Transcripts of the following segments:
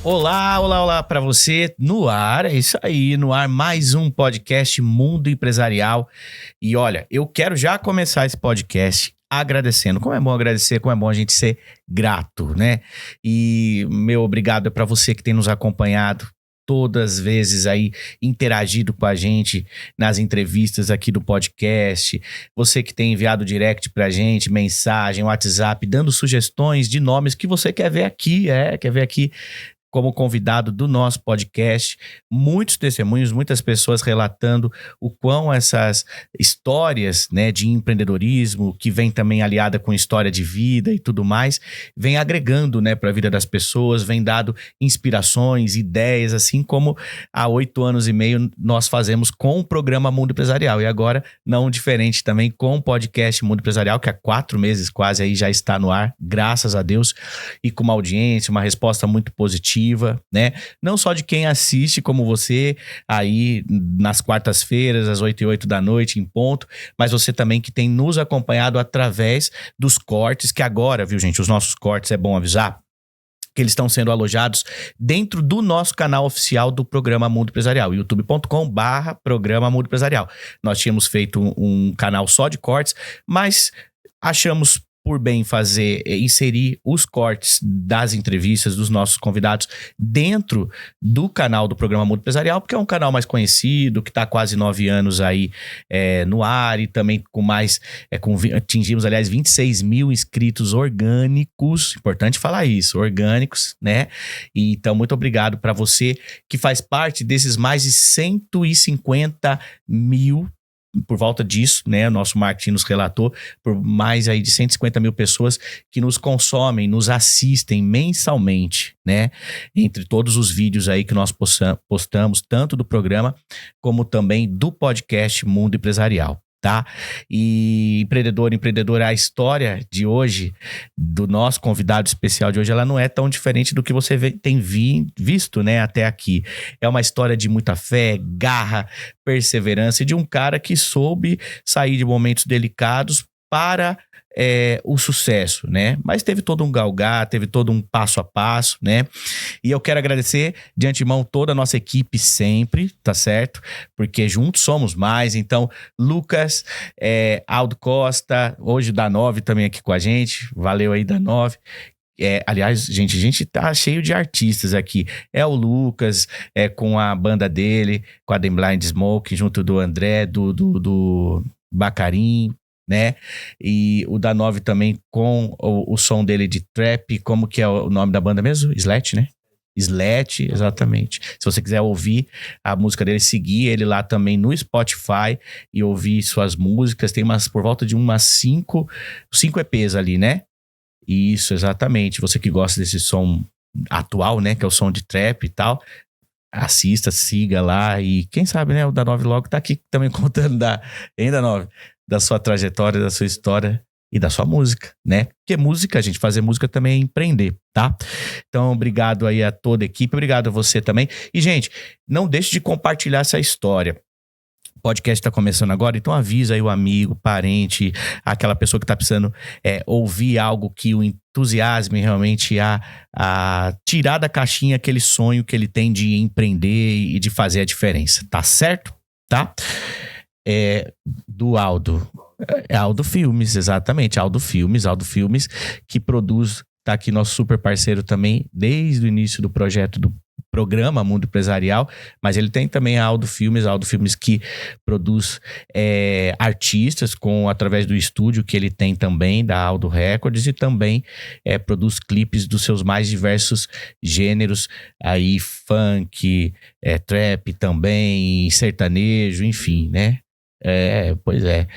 Olá, olá, olá para você no ar, é isso aí, no ar mais um podcast Mundo Empresarial. E olha, eu quero já começar esse podcast agradecendo. Como é bom agradecer, como é bom a gente ser grato, né? E meu obrigado é para você que tem nos acompanhado todas as vezes aí, interagido com a gente nas entrevistas aqui do podcast, você que tem enviado direct pra gente, mensagem, WhatsApp, dando sugestões de nomes que você quer ver aqui, quer ver aqui como convidado do nosso podcast, muitos testemunhos, muitas pessoas relatando o quão essas histórias, né, de empreendedorismo, que vem também aliada com história de vida e tudo mais, vem agregando, né, para a vida das pessoas, vem dando inspirações, ideias, assim como há 8 anos e meio nós fazemos com o programa Mundo Empresarial, e agora não diferente também com o podcast Mundo Empresarial, que há 4 meses quase aí já está no ar, graças a Deus, e com uma audiência, uma resposta muito positiva, né? Não só de quem assiste, como você, aí nas quartas-feiras, às 8h08 da noite, em ponto, mas você também que tem nos acompanhado através dos cortes, que agora, viu, gente, os nossos cortes, é bom avisar, que eles estão sendo alojados dentro do nosso canal oficial do Programa Mundo Empresarial, youtube.com/Programa Mundo Empresarial. Nós tínhamos feito um canal só de cortes, mas achamos por bem inserir os cortes das entrevistas dos nossos convidados dentro do canal do Programa Mundo Empresarial, porque é um canal mais conhecido, que está há quase 9 anos aí no ar, e também com mais, atingimos, aliás, 26 mil inscritos orgânicos, importante falar isso, orgânicos, né? E, então, muito obrigado para você que faz parte desses mais de 150 mil, por volta disso, né, o nosso marketing nos relatou, por mais aí de 150 mil pessoas que nos consomem, nos assistem mensalmente, né, entre todos os vídeos aí que nós postamos, tanto do programa, como também do podcast Mundo Empresarial, tá? E empreendedora, a história de hoje, do nosso convidado especial de hoje, ela não é tão diferente do que você tem visto, né, até aqui. É uma história de muita fé, garra, perseverança e de um cara que soube sair de momentos delicados para o sucesso, né? Mas teve todo um galgar, teve todo um passo a passo, né? E eu quero agradecer de antemão toda a nossa equipe sempre, tá certo? Porque juntos somos mais. Então, Lucas, Aldo Costa, hoje o Da9 também aqui com a gente. Valeu aí, Da9. Aliás, gente, a gente tá cheio de artistas aqui. É o Lucas, com a banda dele, com a The Blind Smoke, junto do André, do Bacarim, né? E o Da9 também com o som dele de trap. Como que é o nome da banda mesmo? Slat, né? Slat, exatamente. Se você quiser ouvir a música dele, seguir ele lá também no Spotify e ouvir suas músicas, tem por volta de umas 5 EPs ali, né? Isso, exatamente. Você que gosta desse som atual, né, que é o som de trap e tal, assista, siga lá e quem sabe, né, o Da9 logo tá aqui também contando Da9, da sua trajetória, da sua história e da sua música, né? Porque música, gente, fazer música também é empreender, tá? Então, obrigado aí a toda a equipe, obrigado a você também. E, gente, não deixe de compartilhar essa história. O podcast está começando agora, então avisa aí o amigo, parente, aquela pessoa que está precisando ouvir algo que o entusiasme realmente a tirar da caixinha aquele sonho que ele tem de empreender e de fazer a diferença, tá certo? Tá? Do Aldo. Aldo Filmes, exatamente. Aldo Filmes, que produz, tá aqui nosso super parceiro também, desde o início do projeto do Programa Mundo Empresarial, mas ele tem também a Aldo Filmes que produz artistas através do estúdio que ele tem também, da Aldo Records, e também produz clipes dos seus mais diversos gêneros, aí funk, trap também, sertanejo, enfim, né? Pois é,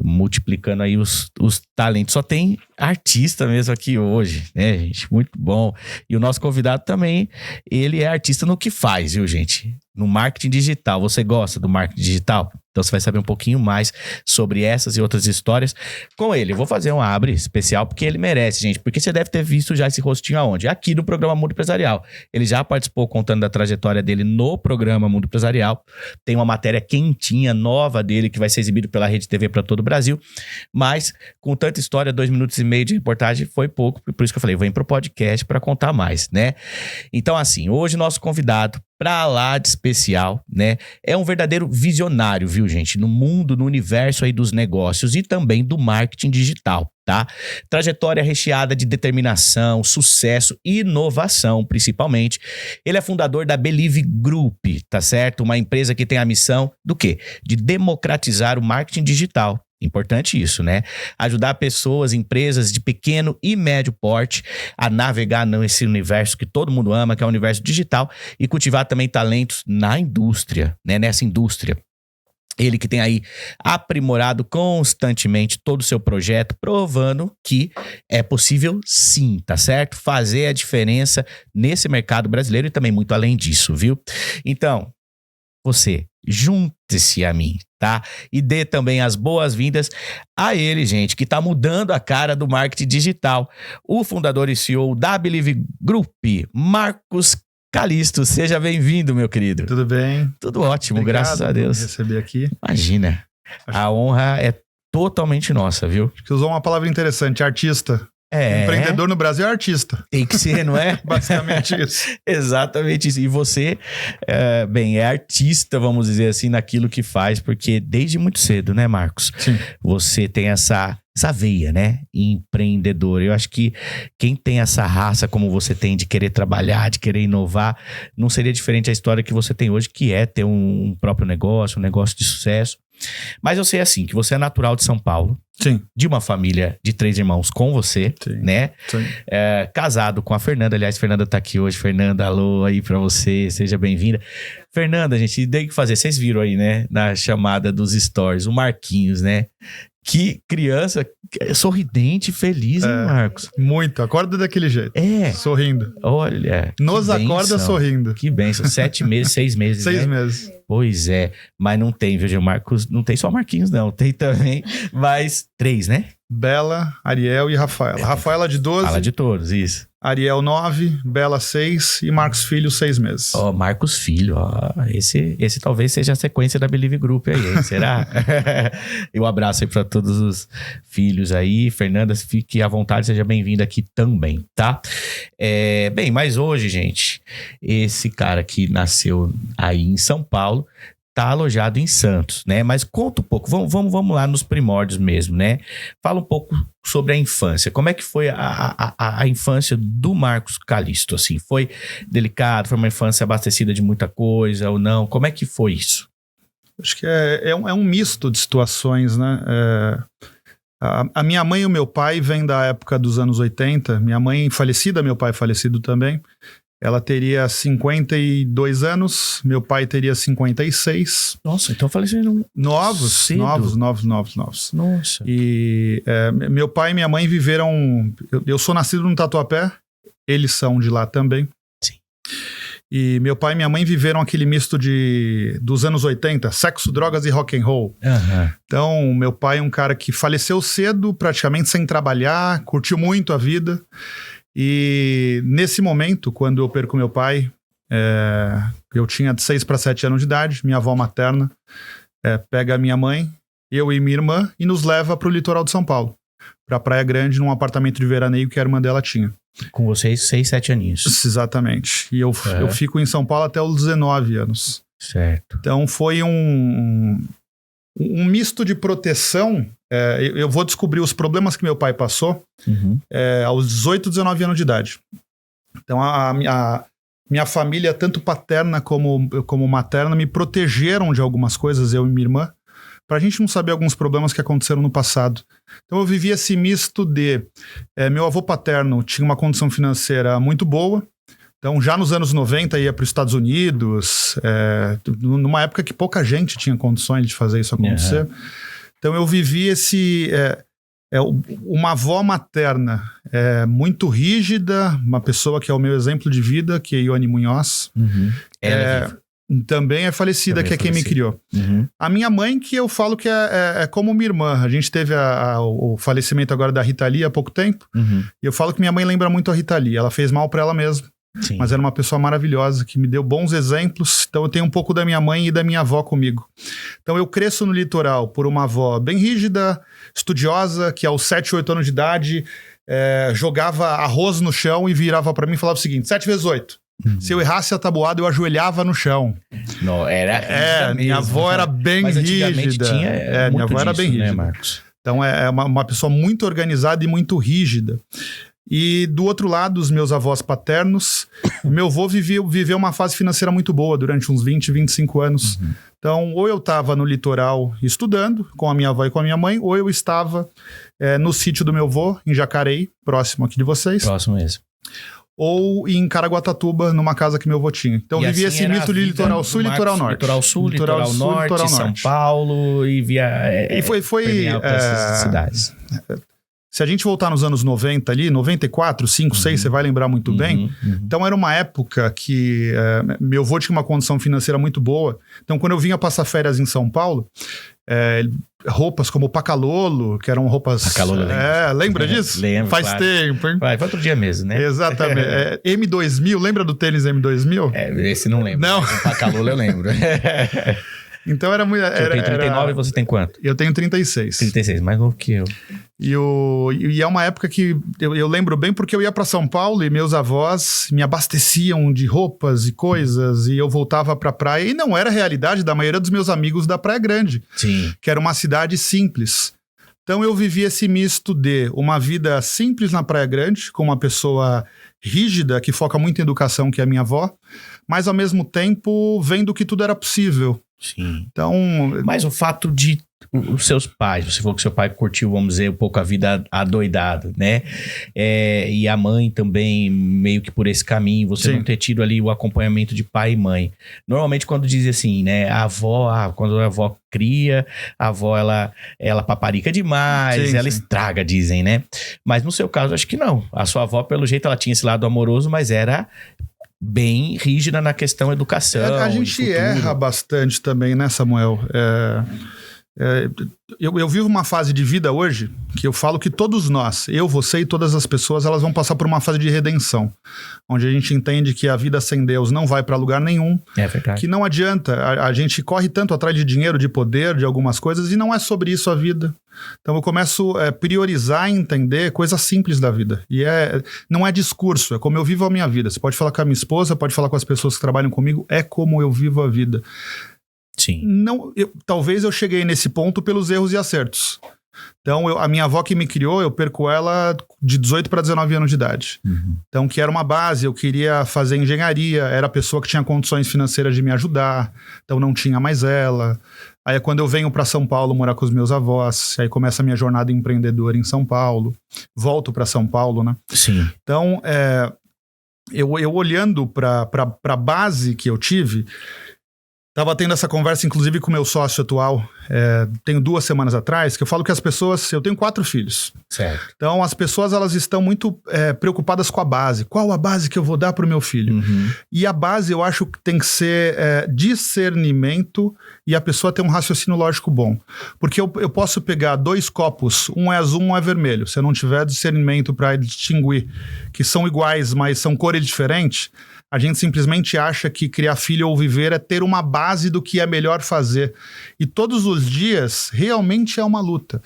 multiplicando aí os talentos. Só tem artista mesmo aqui hoje, né, gente? Muito bom. E o nosso convidado também, ele é artista no que faz, viu, gente? No marketing digital. Você gosta do marketing digital? Então você vai saber um pouquinho mais sobre essas e outras histórias com ele. Eu vou fazer um abre especial porque ele merece, gente. Porque você deve ter visto já esse rostinho aonde? Aqui no programa Mundo Empresarial. Ele já participou contando da trajetória dele no programa Mundo Empresarial. Tem uma matéria quentinha, nova dele, que vai ser exibido pela Rede TV para todo o Brasil. Mas com tanta história, 2 minutos e 2 e meio de reportagem foi pouco, por isso que eu falei, vem pro podcast para contar mais, né? Então, assim, hoje nosso convidado, pra lá de especial, né? É um verdadeiro visionário, viu, gente? No mundo, no universo aí dos negócios e também do marketing digital, tá? Trajetória recheada de determinação, sucesso e inovação, principalmente. Ele é fundador da Believe Group, tá certo? Uma empresa que tem a missão do quê? De democratizar o marketing digital. Importante isso, né? Ajudar pessoas, empresas de pequeno e médio porte a navegar nesse universo que todo mundo ama, que é o universo digital, e cultivar também talentos na indústria, né? Nessa indústria. Ele que tem aí aprimorado constantemente todo o seu projeto, provando que é possível sim, tá certo? Fazer a diferença nesse mercado brasileiro e também muito além disso, viu? Então, você, junte-se a mim, tá? E dê também as boas-vindas a ele, gente, que tá mudando a cara do marketing digital. O fundador e CEO da Believe Group, Marcos Calisto. Seja bem-vindo, meu querido. Tudo bem? Tudo ótimo, Obrigado, graças a Deus. por me receber aqui. Imagina, a honra é totalmente nossa, viu? Acho que usou uma palavra interessante, artista. Empreendedor no Brasil é artista. Tem que ser, não é? Basicamente isso. Exatamente isso. E você, é artista, vamos dizer assim, naquilo que faz, porque desde muito cedo, né, Marcos? Sim. Você tem essa veia, né? Empreendedor. Eu acho que quem tem essa raça como você tem de querer trabalhar, de querer inovar, não seria diferente a história que você tem hoje, que é ter um próprio negócio, um negócio de sucesso. Mas eu sei assim, que você é natural de São Paulo. Sim. De uma família de 3 irmãos com você, Sim. né? Sim. Casado com a Fernanda. Aliás, Fernanda tá aqui hoje. Fernanda, alô aí pra você. Seja bem-vinda. Fernanda, gente, tem que fazer. Vocês viram aí, né? Na chamada dos stories. O Marquinhos, né? Que criança sorridente e feliz, hein, Marcos? Muito. Acorda daquele jeito. Sorrindo. Olha. Nos acorda sorrindo. Que bênção. 7 meses, 6 meses. 6 né? meses. Pois é. Mas não tem, viu, Marcos? Não tem só Marquinhos, não. Tem também mais 3, né? Bela, Ariel e Rafaela. Rafaela de 12. Fala de todos, isso. Ariel 9, Bela 6 e Marcos Filho 6 meses. Marcos Filho, esse talvez seja a sequência da Believe Group aí, hein? Será? E um abraço aí para todos os filhos aí. Fernanda, fique à vontade, seja bem-vinda aqui também, tá? Bem, mas hoje, gente, esse cara que nasceu aí em São Paulo tá alojado em Santos, né? Mas conta um pouco, vamos lá nos primórdios mesmo, né? Fala um pouco sobre a infância. Como é que foi a infância do Marcos Calisto, assim? Foi delicado? Foi uma infância abastecida de muita coisa ou não? Como é que foi isso? Acho que é um misto de situações, né? A minha mãe e o meu pai vêm da época dos anos 80. Minha mãe falecida, meu pai falecido também. Ela teria 52 anos, meu pai teria 56. Nossa, então faleceram novos. Nossa. E meu pai e minha mãe viveram... Eu sou nascido no Tatuapé, eles são de lá também. Sim. E meu pai e minha mãe viveram aquele misto dos anos 80, sexo, drogas e rock and roll. Uhum. Então, meu pai é um cara que faleceu cedo, praticamente sem trabalhar, curtiu muito a vida. E nesse momento, quando eu perco meu pai, eu tinha de 6 para 7 anos de idade, minha avó materna pega a minha mãe, eu e minha irmã, e nos leva para o litoral de São Paulo, para Praia Grande, num apartamento de veraneio que a irmã dela tinha. Com vocês, 6, 7 aninhos. Exatamente. E eu fico em São Paulo até os 19 anos. Certo. Então foi um misto de proteção. Eu vou descobrir os problemas que meu pai passou aos 18, 19 anos de idade. Então a minha família, tanto paterna como materna, me protegeram de algumas coisas, eu e minha irmã, pra gente não saber alguns problemas que aconteceram no passado. Então eu vivi esse misto de... meu avô paterno tinha uma condição financeira muito boa. Então, já nos anos 90, ia para os Estados Unidos, numa época que pouca gente tinha condições de fazer isso acontecer. Uhum. Então, eu vivi uma avó materna muito rígida, uma pessoa que é o meu exemplo de vida, que é Ione Munhoz. Uhum. Também é falecida, que é quem me criou. Uhum. A minha mãe, que eu falo que é como minha irmã. A gente teve o falecimento agora da Rita Lee há pouco tempo. Uhum. E eu falo que minha mãe lembra muito a Rita Lee. Ela fez mal para ela mesma. Sim. mas era uma pessoa maravilhosa, que me deu bons exemplos. Então eu tenho um pouco da minha mãe e da minha avó comigo. Então eu cresço no litoral por uma avó bem rígida, estudiosa, que aos 7, 8 anos de idade jogava arroz no chão e virava para mim e falava o seguinte: 7 vezes 8. Se eu errasse a tabuada, eu ajoelhava no chão. Não, era minha avó era bem rígida. Minha avó era bem rígida. Né, Marcos? Então é uma pessoa muito organizada e muito rígida. E do outro lado, os meus avós paternos, meu avô viveu uma fase financeira muito boa durante uns 20, 25 anos. Uhum. Então, ou eu estava no litoral estudando com a minha avó e com a minha mãe, ou eu estava no sítio do meu avô, em Jacareí, próximo aqui de vocês. Próximo mesmo. Ou em Caraguatatuba, numa casa que meu avô tinha. Então, vivia esse misto de litoral sul e litoral norte. Litoral sul, litoral norte, litoral São Paulo e e foi essas cidades. Se a gente voltar nos anos 90 ali, 94, 5, 6, você vai lembrar muito bem. Então era uma época que meu avô tinha uma condição financeira muito boa. Então quando eu vinha passar férias em São Paulo, roupas como Pacalolo, que eram roupas... Pacalolo, lembra disso? Lembro, Faz tempo, hein? Foi outro dia mesmo, né? Exatamente. M2000, lembra do tênis M2000? Esse não lembro. Não. O Pacalolo eu lembro. Então era muito... Eu tenho 39 e você tem quanto? Eu tenho 36. 36, mais novo que eu. E é uma época que eu lembro bem porque eu ia para São Paulo e meus avós me abasteciam de roupas e coisas e eu voltava para a praia e não era a realidade da maioria dos meus amigos da Praia Grande. Sim. Que era uma cidade simples. Então eu vivia esse misto de uma vida simples na Praia Grande, com uma pessoa rígida que foca muito em educação, que é a minha avó, mas ao mesmo tempo vendo que tudo era possível. Sim. Então, mas o fato de os seus pais, você falou que seu pai curtiu, vamos dizer, um pouco a vida adoidado, né? E a mãe também, meio que por esse caminho, você não ter tido ali o acompanhamento de pai e mãe. Normalmente quando dizem assim, né? A avó, quando a avó cria, a avó, ela paparica demais, ela estraga, dizem, né? Mas no seu caso, acho que não. A sua avó, pelo jeito, ela tinha esse lado amoroso, mas era... bem rígida na questão educação. A gente erra bastante também, né, Samuel? Eu vivo uma fase de vida hoje que eu falo que todos nós, eu, você e todas as pessoas, elas vão passar por uma fase de redenção, onde a gente entende que a vida sem Deus não vai para lugar nenhum. É verdade. Que não adianta, a gente corre tanto atrás de dinheiro, de poder, de algumas coisas, e não é sobre isso a vida. Então eu começo a priorizar e entender coisas simples da vida. E não é discurso, é como eu vivo a minha vida. Você pode falar com a minha esposa, pode falar com as pessoas que trabalham comigo, é como eu vivo a vida. Sim. Talvez eu cheguei nesse ponto pelos erros e acertos. Então, a minha avó que me criou, eu perco ela de 18 para 19 anos de idade. Uhum. Então, que era uma base, eu queria fazer engenharia, era a pessoa que tinha condições financeiras de me ajudar, então não tinha mais ela. Aí é quando eu venho para São Paulo morar com os meus avós, aí começa a minha jornada empreendedora em São Paulo, volto para São Paulo, né? Sim. Então, eu olhando para a base que eu tive... Estava tendo essa conversa, inclusive, com o meu sócio atual, tenho 2 semanas atrás, que eu falo que as pessoas... Eu tenho 4 filhos. Certo. Então, as pessoas, elas estão muito preocupadas com a base. Qual a base que eu vou dar para o meu filho? Uhum. E a base, eu acho que tem que ser discernimento e a pessoa ter um raciocínio lógico bom. Porque eu posso pegar 2 copos, um é azul, um é vermelho. Se eu não tiver discernimento para distinguir que são iguais, mas são cores diferentes... A gente simplesmente acha que criar filho ou viver é ter uma base do que é melhor fazer. E todos os dias realmente é uma luta.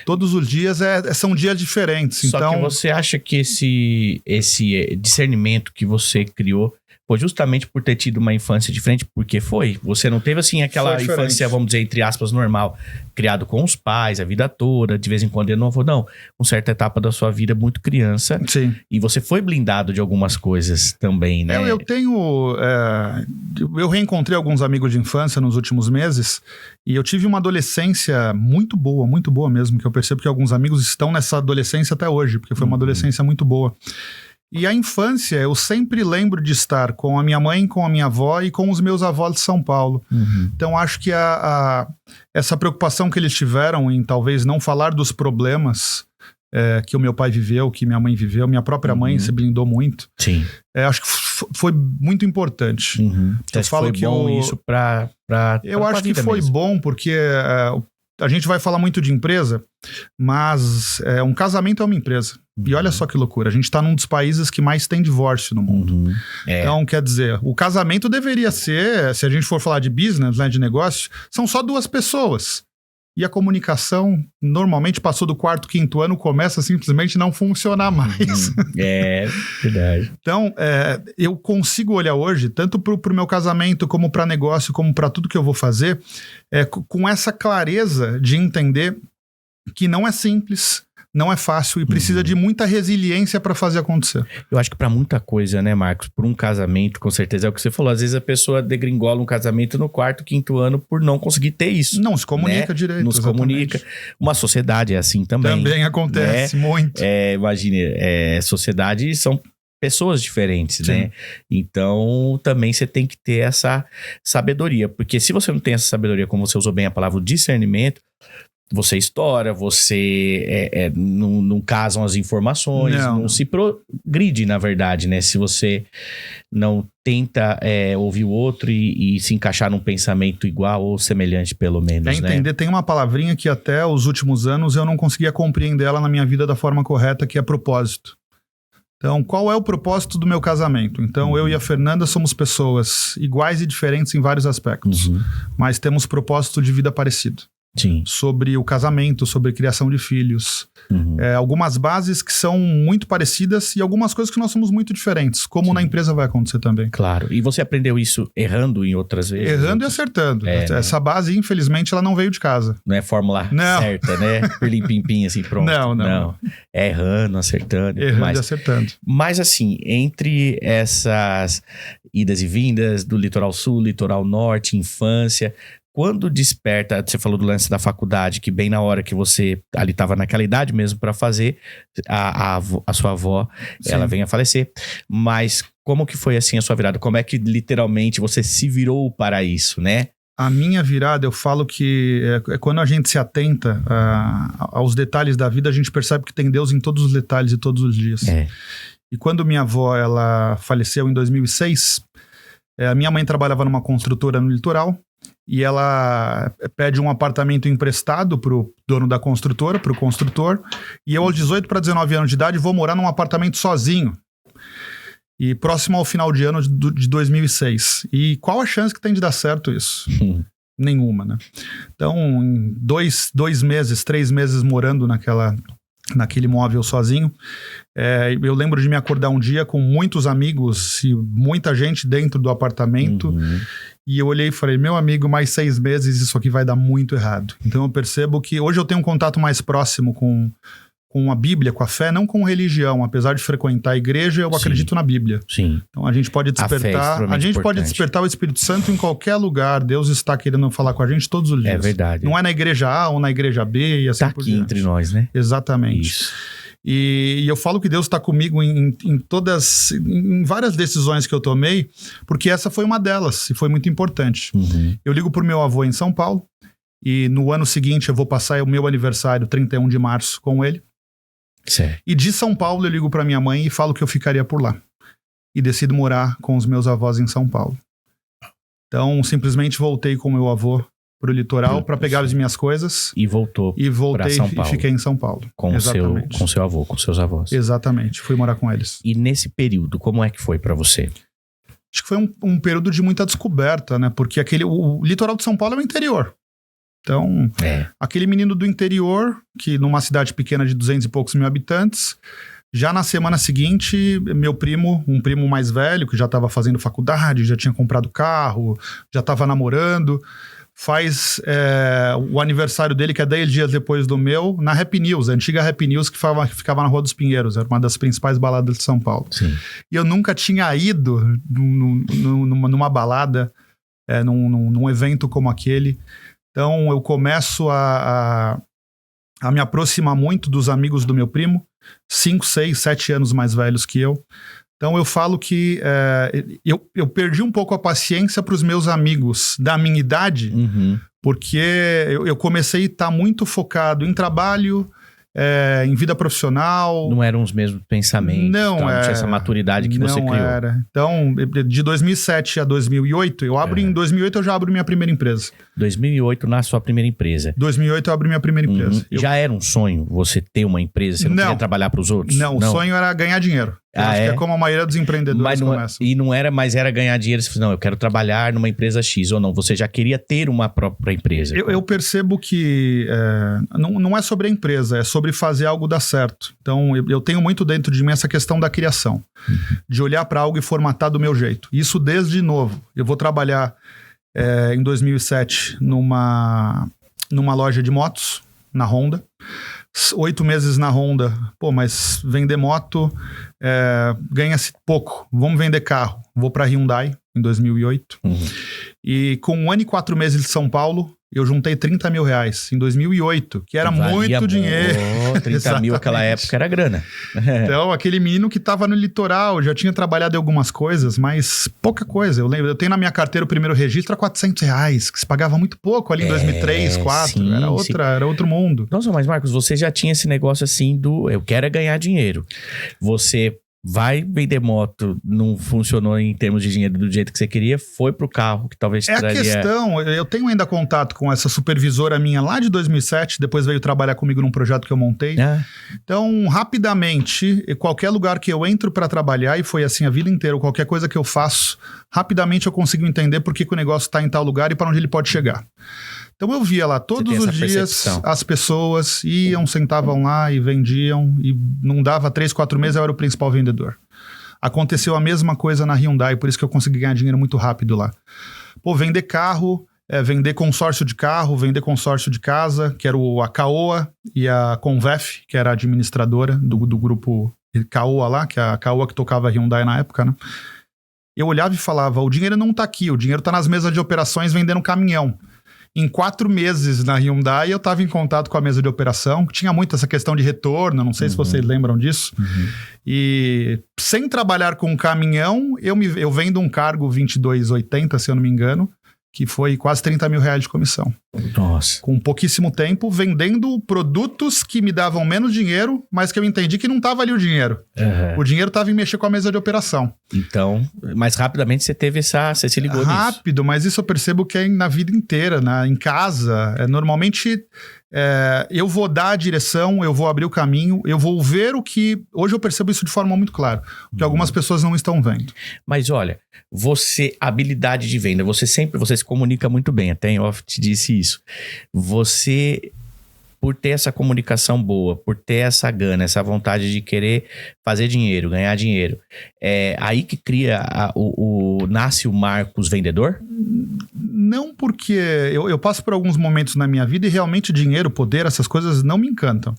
Todos os dias são dias diferentes. Só então... que você acha que esse discernimento que você criou foi justamente por ter tido uma infância diferente? Porque você não teve assim aquela infância, vamos dizer, entre aspas, normal, criado com os pais a vida toda, de vez em quando ele não foi, não, uma certa etapa da sua vida muito criança. Sim. E você foi blindado de algumas coisas também, né? Eu tenho... eu reencontrei alguns amigos de infância nos últimos meses e eu tive uma adolescência muito boa mesmo, que eu percebo que alguns amigos estão nessa adolescência até hoje, porque foi uma adolescência muito boa. E a infância, eu sempre lembro de estar com a minha mãe, com a minha avó e com os meus avós de São Paulo. Uhum. Então, acho que essa preocupação que eles tiveram em talvez não falar dos problemas que o meu pai viveu, que minha mãe viveu, minha própria mãe se blindou muito. Sim. Acho que foi muito importante. Uhum. Eu falo foi que bom isso eu acho que foi mesmo. Bom, porque a gente vai falar muito de empresa, mas um casamento é uma empresa. E olha só que loucura, a gente está num dos países que mais tem divórcio no mundo. Então, quer dizer, o casamento deveria ser, se a gente for falar de business, né, de negócio, são só 2 pessoas. E a comunicação, normalmente, passou do 4º, 5º ano, começa a simplesmente não funcionar mais. É, verdade. Então, eu consigo olhar hoje, tanto para o meu casamento, como para negócio, como para tudo que eu vou fazer, com essa clareza de entender que não é simples, não é fácil e precisa de muita resiliência para fazer acontecer. Eu acho que para muita coisa, né, Marcos? Por um casamento, com certeza, é o que você falou. Às vezes a pessoa degringola um casamento no 4º, 5º ano por não conseguir ter isso. Não se comunica, né? Direito. Não se comunica. Uma sociedade é assim também. Também acontece, né? Muito. Imagine, sociedade são pessoas diferentes, Sim. né? Então, também você tem que ter essa sabedoria. Porque se você não tem essa sabedoria, como você usou bem a palavra, o discernimento, você estoura, você não casam as informações, não se progride, na verdade, né? Se você não tenta ouvir o outro e se encaixar num pensamento igual ou semelhante, pelo menos, entender, tem uma palavrinha que até os últimos anos eu não conseguia compreender ela na minha vida da forma correta, que é propósito. Então, qual é o propósito do meu casamento? Então, eu e a Fernanda somos pessoas iguais e diferentes em vários aspectos, mas temos propósito de vida parecido. Sim. Sobre o casamento, sobre criação de filhos. Algumas bases que são muito parecidas e algumas coisas que nós somos muito diferentes, como Sim. na empresa vai acontecer também. Claro. E você aprendeu isso errando em outras vezes? Errando e acertando. Essa base, infelizmente, ela não veio de casa. Não é fórmula certa, né? Pirlim-pim-pim, assim, pronto. Não. É errando, acertando. Errando e acertando. Mas, assim, entre essas idas e vindas do litoral sul, litoral norte, infância... Quando desperta, você falou do lance da faculdade, que bem na hora que você ali estava naquela idade mesmo para fazer, a sua avó, Sim. ela vem a falecer. Mas como que foi assim a sua virada? Como é que literalmente você se virou para isso, né? A minha virada, eu falo que quando a gente se atenta aos detalhes da vida, a gente percebe que tem Deus em todos os detalhes e todos os dias. E quando minha avó ela faleceu em 2006, a minha mãe trabalhava numa construtora no litoral, e ela pede um apartamento emprestado pro dono da construtora, pro construtor, e eu aos 18 para 19 anos de idade vou morar num apartamento sozinho, e próximo ao final de ano de 2006. E qual a chance que tem de dar certo isso? Nenhuma, né? Então, em 2 meses, 3 meses morando naquele imóvel sozinho, eu lembro de me acordar um dia com muitos amigos e muita gente dentro do apartamento, e eu olhei e falei, meu amigo, mais 6 meses isso aqui vai dar muito errado. Então eu percebo que hoje eu tenho um contato mais próximo com a Bíblia, com a fé, não com religião. Apesar de frequentar a igreja, eu Sim. acredito na Bíblia. Sim. Então a gente pode despertar, pode despertar o Espírito Santo em qualquer lugar. Deus está querendo falar com a gente todos os dias. É verdade. Não é na igreja A ou na igreja B e assim por diante. Está aqui entre nós, né? Exatamente. Isso. E eu falo que Deus está comigo em várias decisões que eu tomei, porque essa foi uma delas e foi muito importante. Eu ligo pro meu avô em São Paulo e no ano seguinte eu vou passar o meu aniversário, 31 de março, com ele. Certo. E de São Paulo eu ligo pra minha mãe e falo que eu ficaria por lá. E decido morar com os meus avós em São Paulo. Então, simplesmente voltei com meu avô pro litoral para pegar as minhas coisas. E voltei São Paulo. E fiquei em São Paulo. Com seu avô, com seus avós. Exatamente, fui morar com eles. E nesse período, como é que foi para você? Acho que foi um período de muita descoberta, né? Porque o litoral de São Paulo é o interior. Então, aquele menino do interior, que numa cidade pequena de 200 e poucos mil habitantes, já na semana seguinte, meu primo, um primo mais velho, que já estava fazendo faculdade, já tinha comprado carro, já estava namorando, faz o aniversário dele, que é 10 dias depois do meu, na Happy News, a antiga Happy News que ficava na Rua dos Pinheiros, era uma das principais baladas de São Paulo. Sim. E eu nunca tinha ido numa balada, num evento como aquele. Então eu começo a me aproximar muito dos amigos do meu primo, 5, 6, 7 anos mais velhos que eu. Então eu falo que eu perdi um pouco a paciência para os meus amigos da minha idade, porque eu comecei a estar muito focado em trabalho, em vida profissional. Não eram os mesmos pensamentos. Não, não tinha essa maturidade que você criou. Não era. Então, de 2007 a 2008, em 2008 eu já abro minha primeira empresa. 2008 na sua primeira empresa. 2008 eu abri minha primeira empresa. Já era um sonho você ter uma empresa? Você não queria trabalhar para os outros? Não, o sonho era ganhar dinheiro. Acho que é como a maioria dos empreendedores começa. E não era, mas era ganhar dinheiro. Você falou, não, eu quero trabalhar numa empresa X ou não. Você já queria ter uma própria empresa. Eu percebo que não é sobre a empresa, é sobre fazer algo dar certo. Então, eu tenho muito dentro de mim essa questão da criação. De olhar para algo e formatar do meu jeito. Isso desde novo. Eu vou trabalhar em 2007 numa loja de motos, na Honda. 8 meses na Honda, mas vender moto ganha-se pouco, vamos vender carro. Vou para Hyundai em 2008 e com 1 ano e 4 meses de São Paulo eu juntei 30 mil reais em 2008, que era muito dinheiro. 30 mil naquela época era grana. Então, aquele menino que estava no litoral, já tinha trabalhado em algumas coisas, mas pouca coisa. Eu lembro, eu tenho na minha carteira o primeiro registro a 400 reais, que se pagava muito pouco ali em 2003, 2004. Sim, era outro mundo. Nossa, mas Marcos, você já tinha esse negócio assim eu quero ganhar dinheiro. Você vai vender moto, não funcionou em termos de dinheiro do jeito que você queria, foi pro carro, que talvez traria... a questão, eu tenho ainda contato com essa supervisora minha lá de 2007, depois veio trabalhar comigo num projeto que eu montei. Então, rapidamente, qualquer lugar que eu entro para trabalhar, e foi assim a vida inteira, qualquer coisa que eu faço, rapidamente eu consigo entender por que o negócio está em tal lugar e para onde ele pode chegar. Então eu via lá todos os dias, as pessoas iam, sentavam lá e vendiam, e não dava 3, 4 meses, eu era o principal vendedor. Aconteceu a mesma coisa na Hyundai, por isso que eu consegui ganhar dinheiro muito rápido lá. Vender carro, vender consórcio de carro, vender consórcio de casa, que era a Caoa e a Convef, que era a administradora do grupo Caoa lá, que é a Caoa que tocava a Hyundai na época, né? Eu olhava e falava, o dinheiro não tá aqui, o dinheiro tá nas mesas de operações vendendo caminhão. Em 4 meses na Hyundai, eu estava em contato com a mesa de operação, que tinha muito essa questão de retorno, não sei se vocês lembram disso. E sem trabalhar com caminhão, eu vendo um cargo 22,80, se eu não me engano, que foi quase 30 mil reais de comissão. Nossa. Com pouquíssimo tempo, vendendo produtos que me davam menos dinheiro, mas que eu entendi que não estava ali o dinheiro. O dinheiro estava em mexer com a mesa de operação. Então, mas rapidamente você se ligou nisso. Rápido, mas isso eu percebo que é na vida inteira, em casa. Normalmente, eu vou dar a direção, eu vou abrir o caminho, eu vou ver o que... Hoje eu percebo isso de forma muito clara, que algumas pessoas não estão vendo. Mas olha, habilidade de venda, você se comunica muito bem, até em off te disse isso. Você, por ter essa comunicação boa, por ter essa gana, essa vontade de querer fazer dinheiro, ganhar dinheiro, aí que nasce o Marcos vendedor? Não, porque eu passo por alguns momentos na minha vida e realmente dinheiro, poder, essas coisas não me encantam.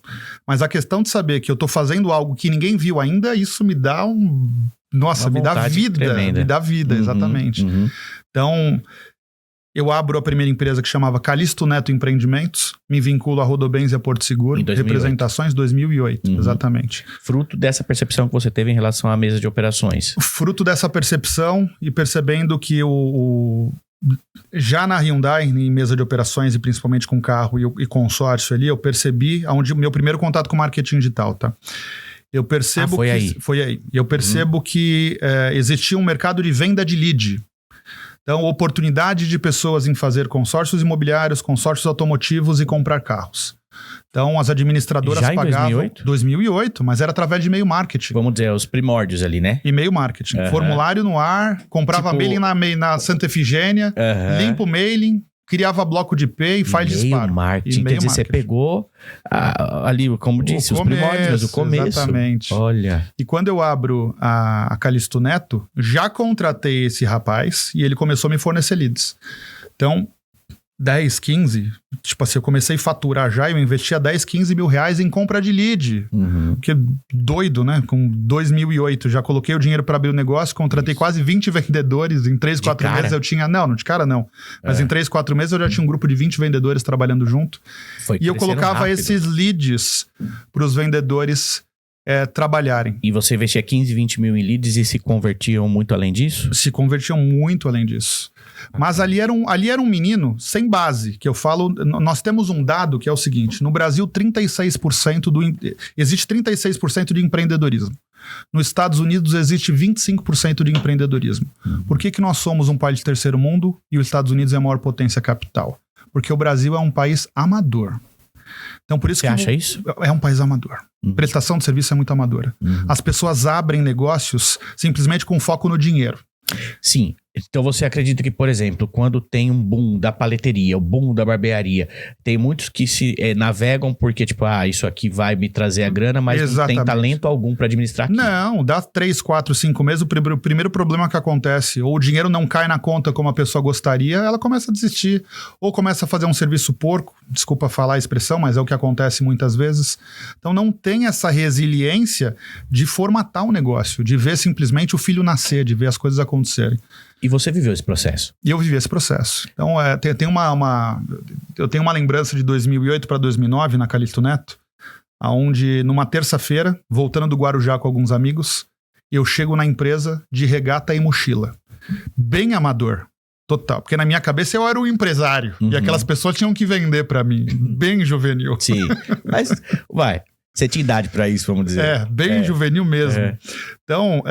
Mas a questão de saber que eu tô fazendo algo que ninguém viu ainda, isso me dá me dá vida. Tremenda. Me dá vida, exatamente. Então, eu abro a primeira empresa que chamava Calixto Neto Empreendimentos, me vinculo a Rodobens e a Porto Seguro, em 2008. Representações 2008, exatamente. Fruto dessa percepção que você teve em relação à mesa de operações. Fruto dessa percepção e percebendo que já na Hyundai, em mesa de operações e principalmente com carro e consórcio ali, eu percebi onde o meu primeiro contato com marketing digital, tá? Eu percebo foi aí. Eu percebo que existia um mercado de venda de lead. Então, oportunidade de pessoas em fazer consórcios imobiliários, consórcios automotivos e comprar carros. Então, as administradoras já pagavam... em 2008? 2008, mas era através de e-mail marketing. Vamos dizer, os primórdios ali, né? E-mail marketing. Formulário no ar, comprava mailing na Santa Efigênia, limpa o mailing, criava bloco de IP e faz disparo. Marketing. Quer dizer, você pegou ali, como disse, os primórdios, o começo. Exatamente. Olha. E quando eu abro a Calixto Neto, já contratei esse rapaz e ele começou a me fornecer leads. Então, 10, 15, tipo assim, eu comecei a faturar já, eu investia 10, 15 mil reais em compra de lead. Porque doido, né? Com 2008, já coloquei o dinheiro para abrir o negócio, contratei quase 20 vendedores, em 3, 4 meses eu tinha... Não, de cara não. Mas em 3, 4 meses eu já tinha um grupo de 20 vendedores trabalhando junto. E eu colocava esses leads para os vendedores trabalharem. E você investia 15, 20 mil em leads e se convertiam muito além disso? Se convertiam muito além disso. Mas ali era um menino sem base, que eu falo... Nós temos um dado que é o seguinte, no Brasil, existe 36% de empreendedorismo. Nos Estados Unidos existe 25% de empreendedorismo. Por que nós somos um país de terceiro mundo e os Estados Unidos é a maior potência capital? Porque o Brasil é um país amador. Então, por isso Você acha isso? É um país amador. Prestação de serviço é muito amadora. As pessoas abrem negócios simplesmente com foco no dinheiro. Sim. Então você acredita que, por exemplo, quando tem um boom da paleteria, o boom da barbearia, tem muitos que se navegam porque, tipo, isso aqui vai me trazer a grana, mas Exatamente. Não tem talento algum para administrar aqui. Não, dá 3, 4, 5 meses, o primeiro problema que acontece, ou o dinheiro não cai na conta como a pessoa gostaria, ela começa a desistir, ou começa a fazer um serviço porco, desculpa falar a expressão, mas é o que acontece muitas vezes. Então não tem essa resiliência de formatar um negócio, de ver simplesmente o filho nascer, de ver as coisas acontecerem. E você viveu esse processo? E eu vivi esse processo. Então, eu tenho uma lembrança de 2008 para 2009 na Calixto Neto, onde numa terça-feira, voltando do Guarujá com alguns amigos, eu chego na empresa de regata e mochila. Bem amador. Total. Porque na minha cabeça eu era o empresário. E aquelas pessoas tinham que vender para mim. Bem juvenil. Sim. Mas, você tinha idade para isso, vamos dizer. Bem juvenil mesmo. Então,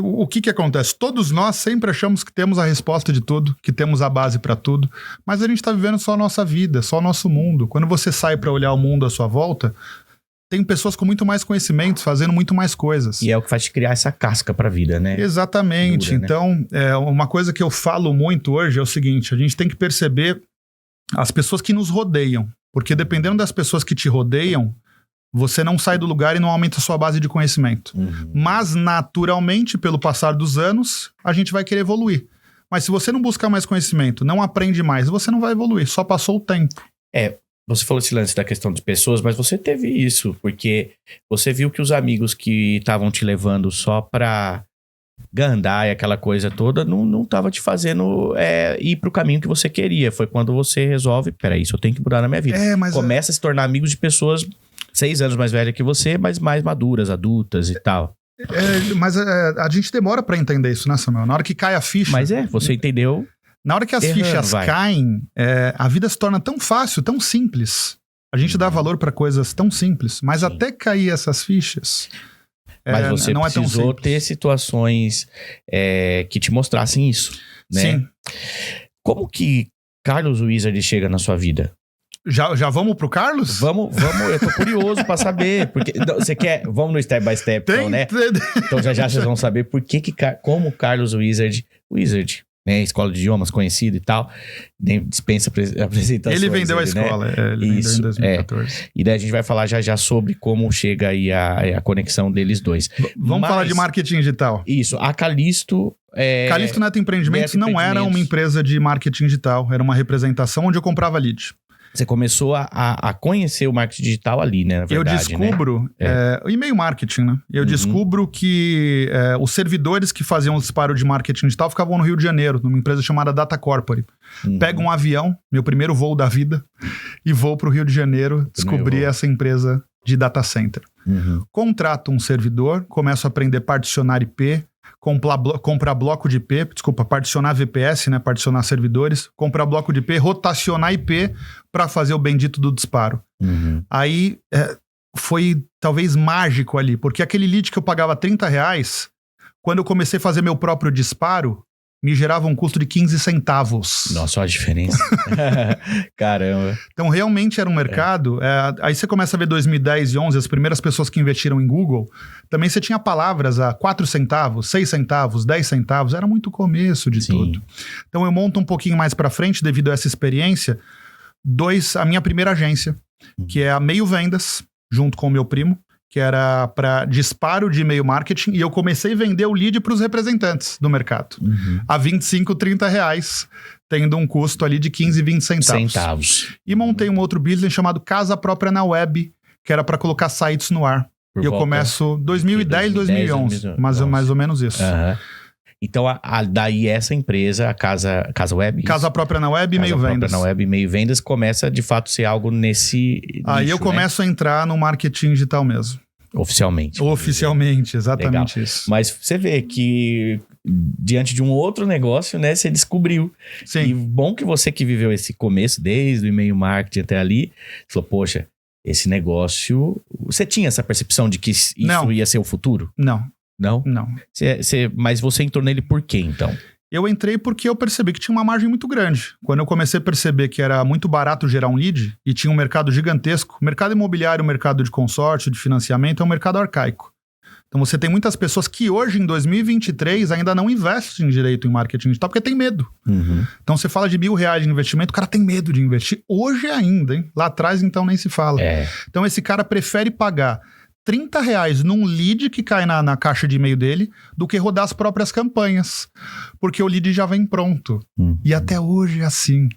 o que acontece? Todos nós sempre achamos que temos a resposta de tudo, que temos a base para tudo, mas a gente está vivendo só a nossa vida, só o nosso mundo. Quando você sai para olhar o mundo à sua volta, tem pessoas com muito mais conhecimentos, fazendo muito mais coisas. E é o que faz te criar essa casca para a vida, né? Exatamente. Dura, então, uma coisa que eu falo muito hoje é o seguinte, a gente tem que perceber as pessoas que nos rodeiam, porque dependendo das pessoas que te rodeiam, você não sai do lugar e não aumenta a sua base de conhecimento. Mas, naturalmente, pelo passar dos anos, a gente vai querer evoluir. Mas se você não buscar mais conhecimento, não aprende mais, você não vai evoluir. Só passou o tempo. Você falou esse lance da questão de pessoas, mas você teve isso, porque você viu que os amigos que estavam te levando só pra gandaia, aquela coisa toda, não tava te fazendo ir pro caminho que você queria. Foi quando você resolve, peraí, isso eu tenho que mudar na minha vida. Começa a se tornar amigos de pessoas 6 anos mais velhas que você, mas mais maduras, adultas e tal. Mas a gente demora pra entender isso, né, Samuel? Na hora que cai a ficha... Mas você entendeu... Na hora que as fichas caem, a vida se torna tão fácil, tão simples. A gente dá valor pra coisas tão simples, mas até cair essas fichas... Mas você não precisou ter situações que te mostrassem isso, né? Sim. Como que Carlos Wizard chega na sua vida? Já vamos pro Carlos? Vamos, eu tô curioso pra saber. Porque, você quer... Vamos no step by step, então, né? Então já vocês vão saber como o Carlos Wizard, né? Escola de idiomas conhecida e tal, nem dispensa apresentações. Ele vendeu a escola, né? Ele vendeu em 2014. E daí a gente vai falar já sobre como chega aí a conexão deles dois. Vamos falar de marketing digital. Isso, a Calixto... Calixto Neto Empreendimentos não era uma empresa de marketing digital, era uma representação onde eu comprava lead. Você começou a conhecer o marketing digital ali, né? Na verdade, eu descubro, e-mail marketing, né? Eu descubro que os servidores que faziam o disparo de marketing digital ficavam no Rio de Janeiro, numa empresa chamada Data Corporate. Pego um avião, meu primeiro voo da vida, e vou para o Rio de Janeiro descobrir essa empresa de data center. Contrato um servidor, começo a aprender a particionar IP, comprar bloco de IP, particionar VPS, né, particionar servidores, comprar bloco de IP, rotacionar IP para fazer o bendito do disparo. Aí foi talvez mágico ali, porque aquele lead que eu pagava R$30, quando eu comecei a fazer meu próprio disparo, me gerava um custo de 15 centavos. Nossa, olha a diferença. Caramba. Então, realmente era um mercado... aí você começa a ver 2010 e 11, as primeiras pessoas que investiram em Google, também você tinha palavras a 4 centavos, 6 centavos, 10 centavos, era muito começo de tudo. Então, eu monto um pouquinho mais para frente, devido a essa experiência, a minha primeira agência, que é a Meio Vendas, junto com o meu primo, que era para disparo de e-mail marketing, e eu comecei a vender o lead para os representantes do mercado. A R$25, R$30, tendo um custo ali de 15, 20 centavos. E montei um outro business chamado Casa Própria na Web, que era para colocar sites no ar. E eu começo 2010, 2011, mais ou menos isso. Então, daí essa empresa, a Casa Web... Casa Própria na Web e Meio Vendas. Casa Própria na Web e Meio Vendas começa, de fato, a ser algo nesse Aí nicho, eu começo a entrar no marketing digital mesmo. Oficialmente. Oficialmente, exatamente Legal. isso. Mas você vê que diante de um outro negócio, né, você descobriu. Sim. E bom que você que viveu esse começo, desde o e-mail marketing até ali, falou, poxa, esse negócio... Você tinha essa percepção de que isso ia ser o futuro? Não. Não? Não. Mas você entrou nele por quê, então? Eu entrei porque eu percebi que tinha uma margem muito grande. Quando eu comecei a perceber que era muito barato gerar um lead e tinha um mercado gigantesco, o mercado imobiliário, o mercado de consórcio, de financiamento, é um mercado arcaico. Então você tem muitas pessoas que hoje, em 2023, ainda não investem direito em marketing digital porque tem medo. Uhum. Então você fala de R$1.000 de investimento, o cara tem medo de investir. Hoje ainda, hein? Lá atrás, então, nem se fala. Então esse cara prefere pagar R$30 num lead que cai na caixa de e-mail dele do que rodar as próprias campanhas. Porque o lead já vem pronto. E até hoje é assim.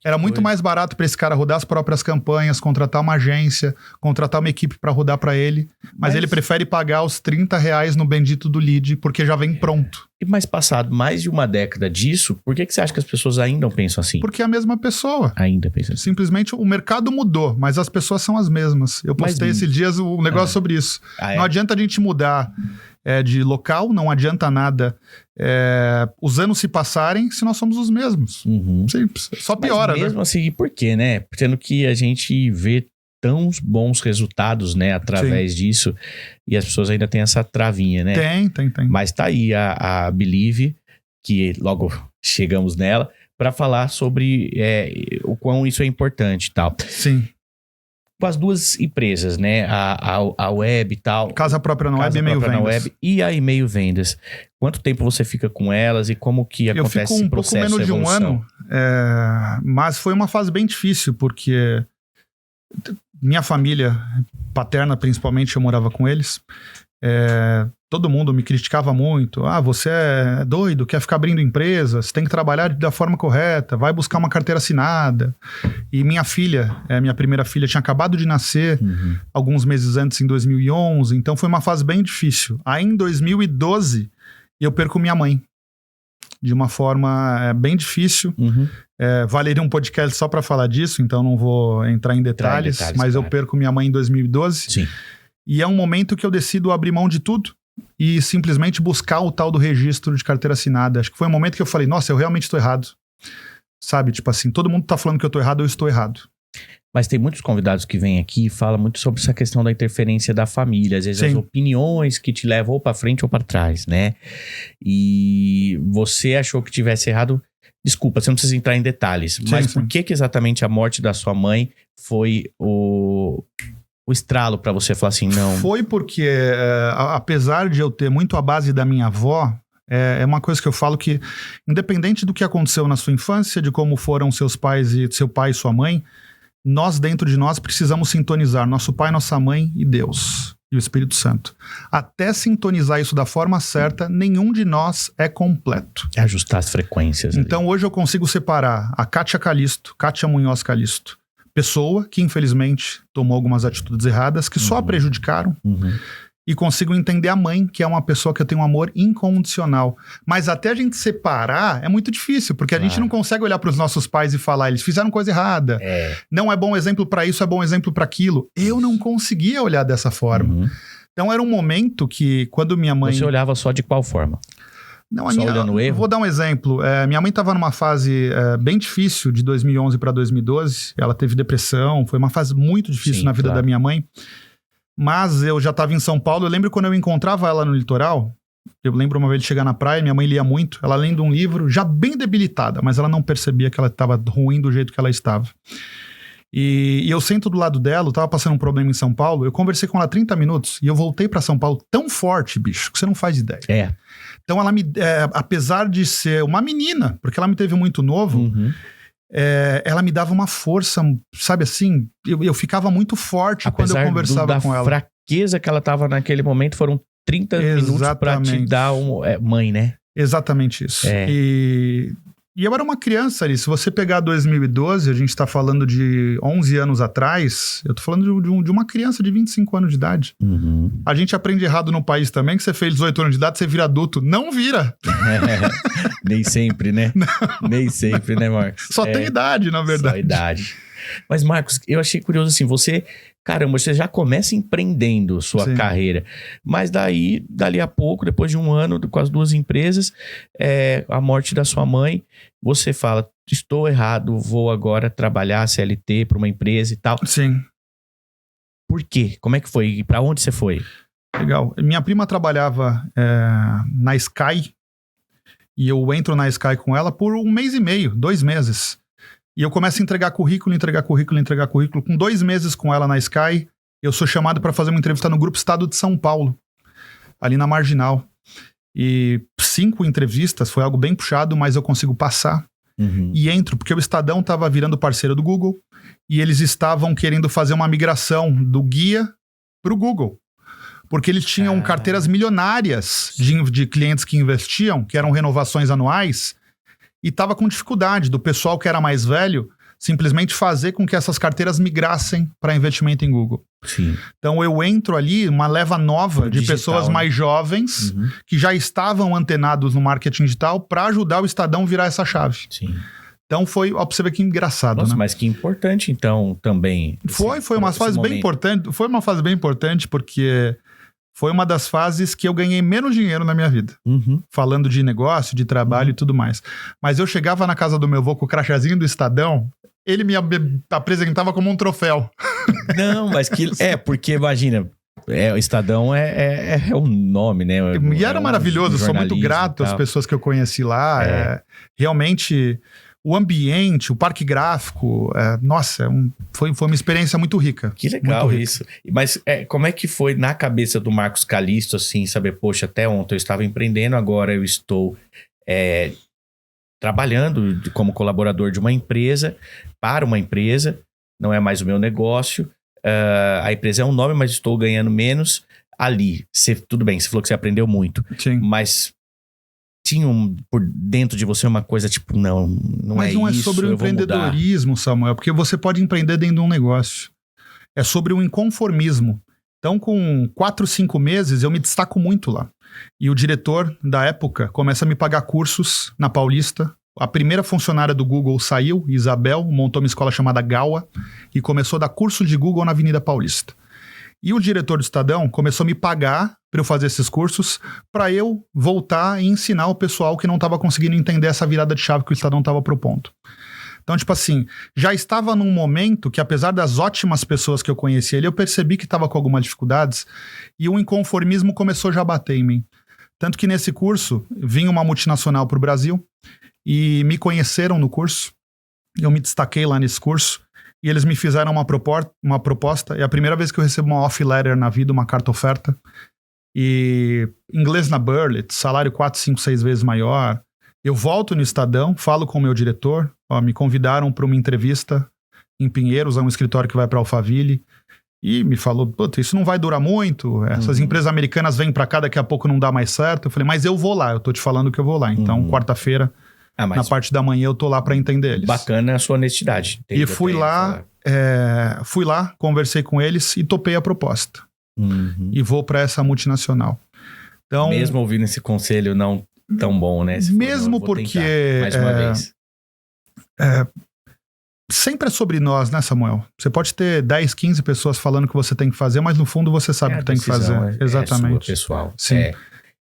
Era muito mais barato para esse cara rodar as próprias campanhas, contratar uma agência, contratar uma equipe para rodar para ele. Mas ele prefere pagar os R$30 no bendito do lead porque já vem pronto. E mais passado mais de uma década disso, por que você acha que as pessoas ainda pensam assim? Porque é a mesma pessoa. Ainda pensam assim. Simplesmente o mercado mudou, mas as pessoas são as mesmas. Eu postei esses dias um negócio sobre isso. Não adianta a gente mudar de local, não adianta nada os anos se passarem se nós somos os mesmos. Simples. Só piora, mas mesmo assim, por quê, né? Sendo que a gente vê tão bons resultados, né, através disso, e as pessoas ainda têm essa travinha, né? Tem. Mas tá aí a Believe, que logo chegamos nela, para falar sobre o quão isso é importante e tal. Sim. Com as duas empresas, né, a web e tal. Casa própria na web e e-mail vendas. Web e a e-mail vendas. Quanto tempo você fica com elas e como que acontece esse processo? Eu fico um pouco menos de um ano, mas foi uma fase bem difícil, porque minha família paterna, principalmente, eu morava com eles. Todo mundo me criticava muito. Você é doido, quer ficar abrindo empresa, você tem que trabalhar da forma correta, vai buscar uma carteira assinada. E minha filha, minha primeira filha, tinha acabado de nascer alguns meses antes, em 2011, então foi uma fase bem difícil. Aí em 2012, eu perco minha mãe. De uma forma bem difícil. Valeria um podcast só para falar disso, então não vou entrar em detalhes, mas eu perco minha mãe em 2012. Sim. E é um momento que eu decido abrir mão de tudo e simplesmente buscar o tal do registro de carteira assinada. Acho que foi um momento que eu falei, nossa, eu realmente estou errado. Sabe, tipo assim, todo mundo tá falando que eu tô errado, eu estou errado. Mas tem muitos convidados que vêm aqui e falam muito sobre essa questão da interferência da família. Às vezes as opiniões que te levam ou para frente ou para trás, né? E você achou que tivesse errado. Desculpa, você não precisa entrar em detalhes. Mas por que exatamente a morte da sua mãe foi o estralo para você falar assim, não? Foi porque, apesar de eu ter muito a base da minha avó, é uma coisa que eu falo que, independente do que aconteceu na sua infância, de como foram seus pais e seu pai e sua mãe, nós dentro de nós precisamos sintonizar nosso pai, nossa mãe e Deus e o Espírito Santo. Até sintonizar isso da forma certa, nenhum de nós é completo. É ajustar as frequências. Então hoje eu consigo separar a Kátia Munhoz Calisto, pessoa que infelizmente tomou algumas atitudes erradas que só a prejudicaram. E consigo entender a mãe, que é uma pessoa que eu tenho um amor incondicional. Mas até a gente separar é muito difícil, porque a gente não consegue olhar para os nossos pais e falar, eles fizeram coisa errada. Não é bom exemplo para isso, é bom exemplo para aquilo. Eu não conseguia olhar dessa forma. Então era um momento que, quando minha mãe... Você olhava só de qual forma? Não, olhando o erro? Vou dar um exemplo. Minha mãe estava numa fase bem difícil, de 2011 para 2012. Ela teve depressão, foi uma fase muito difícil na vida da minha mãe. Mas eu já estava em São Paulo, eu lembro quando eu encontrava ela no litoral, eu lembro uma vez de chegar na praia, minha mãe lia muito, ela lendo um livro, já bem debilitada, mas ela não percebia que ela estava ruim do jeito que ela estava. E eu sento do lado dela, eu tava passando um problema em São Paulo, eu conversei com ela 30 minutos e eu voltei para São Paulo tão forte, bicho, que você não faz ideia. Então ela apesar de ser uma menina, porque ela me teve muito novo... ela me dava uma força, sabe assim? Eu ficava muito forte quando eu conversava com ela. A fraqueza que ela tava naquele momento, foram 30 minutos pra te dar mãe, né? Exatamente isso. E eu era uma criança ali. Se você pegar 2012, a gente tá falando de 11 anos atrás, eu tô falando de uma criança de 25 anos de idade. A gente aprende errado no país também, que você fez 18 anos de idade, você vira adulto. Não vira! Nem sempre, né? Nem sempre, né, Marcos? Só tem idade, na verdade. Só idade. Mas, Marcos, eu achei curioso assim, você já começa empreendendo sua carreira, mas dali a pouco, depois de um ano com as 2 empresas, a morte da sua mãe, você fala, estou errado, vou agora trabalhar CLT para uma empresa e tal. Sim. Por quê? Como é que foi? E para onde você foi? Legal. Minha prima trabalhava na Sky, e eu entro na Sky com ela por 1 mês e meio, 2 meses. E eu começo a entregar currículo. Com 2 meses com ela na Sky, eu sou chamado para fazer uma entrevista no Grupo Estado de São Paulo, ali na Marginal. E 5 entrevistas, foi algo bem puxado, mas eu consigo passar. E entro, porque o Estadão estava virando parceiro do Google, e eles estavam querendo fazer uma migração do Guia para o Google. Porque eles tinham carteiras milionárias de clientes que investiam, que eram renovações anuais, e estava com dificuldade do pessoal que era mais velho simplesmente fazer com que essas carteiras migrassem para investimento em Google. Sim. Então eu entro ali, uma leva nova de pessoas mais jovens que já estavam antenados no marketing digital para ajudar o Estadão a virar essa chave. Sim. Então foi, ó, pra você ver que engraçado, Nossa, né? Mas que importante então também. Foi uma fase bem importante. Foi uma fase bem importante porque foi uma das fases que eu ganhei menos dinheiro na minha vida. Falando de negócio, de trabalho e tudo mais. Mas eu chegava na casa do meu avô com o crachazinho do Estadão, ele me apresentava como um troféu. Não, mas porque imagina, o Estadão é um nome, né? E era maravilhoso, sou muito grato às pessoas que eu conheci lá. Realmente, o ambiente, o parque gráfico, nossa, foi uma experiência muito rica. Que legal isso. Mas como é que foi na cabeça do Marcos Calisto, assim, saber, poxa, até ontem eu estava empreendendo, agora eu estou trabalhando como colaborador de uma empresa, para uma empresa, não é mais o meu negócio, a empresa é um nome, mas estou ganhando menos ali. Tudo bem, você falou que você aprendeu muito, Sim. Mas tinha por dentro de você uma coisa tipo, não mas é não isso, é sobre o empreendedorismo, Samuel, porque você pode empreender dentro de um negócio. É sobre o inconformismo. Então, com 4, 5 meses, eu me destaco muito lá. E o diretor da época começa a me pagar cursos na Paulista. A primeira funcionária do Google saiu, Isabel, montou uma escola chamada Gaua e começou a dar curso de Google na Avenida Paulista. E o diretor do Estadão começou a me pagar para eu fazer esses cursos, para eu voltar e ensinar o pessoal que não estava conseguindo entender essa virada de chave que o Estadão estava propondo. Então, tipo assim, já estava num momento que, apesar das ótimas pessoas que eu conhecia ali, eu percebi que estava com algumas dificuldades e o inconformismo começou já a bater em mim. Tanto que nesse curso, vinha uma multinacional para o Brasil e me conheceram no curso. Eu me destaquei lá nesse curso e eles me fizeram uma proposta. É a primeira vez que eu recebo uma off letter na vida, uma carta oferta. E inglês na Burlet, salário 4, 5, 6 vezes maior. Eu volto no Estadão, falo com o meu diretor, me convidaram para uma entrevista em Pinheiros, é um escritório que vai para Alphaville, e me falou, puta, isso não vai durar muito, essas empresas americanas vêm para cá, daqui a pouco não dá mais certo. Eu falei, mas eu vou lá, eu tô te falando que eu vou lá. Então, quarta-feira, na parte da manhã, eu tô lá para entender eles. Bacana a sua honestidade. E fui lá, conversei com eles e topei a proposta. E vou para essa multinacional. Então, mesmo ouvindo esse conselho não tão bom, né? Mesmo porque mais uma vez. Sempre é sobre nós, né, Samuel? Você pode ter 10, 15 pessoas falando o que você tem que fazer, mas no fundo você sabe o que tem que fazer. Exatamente. Sua, pessoal. Sim.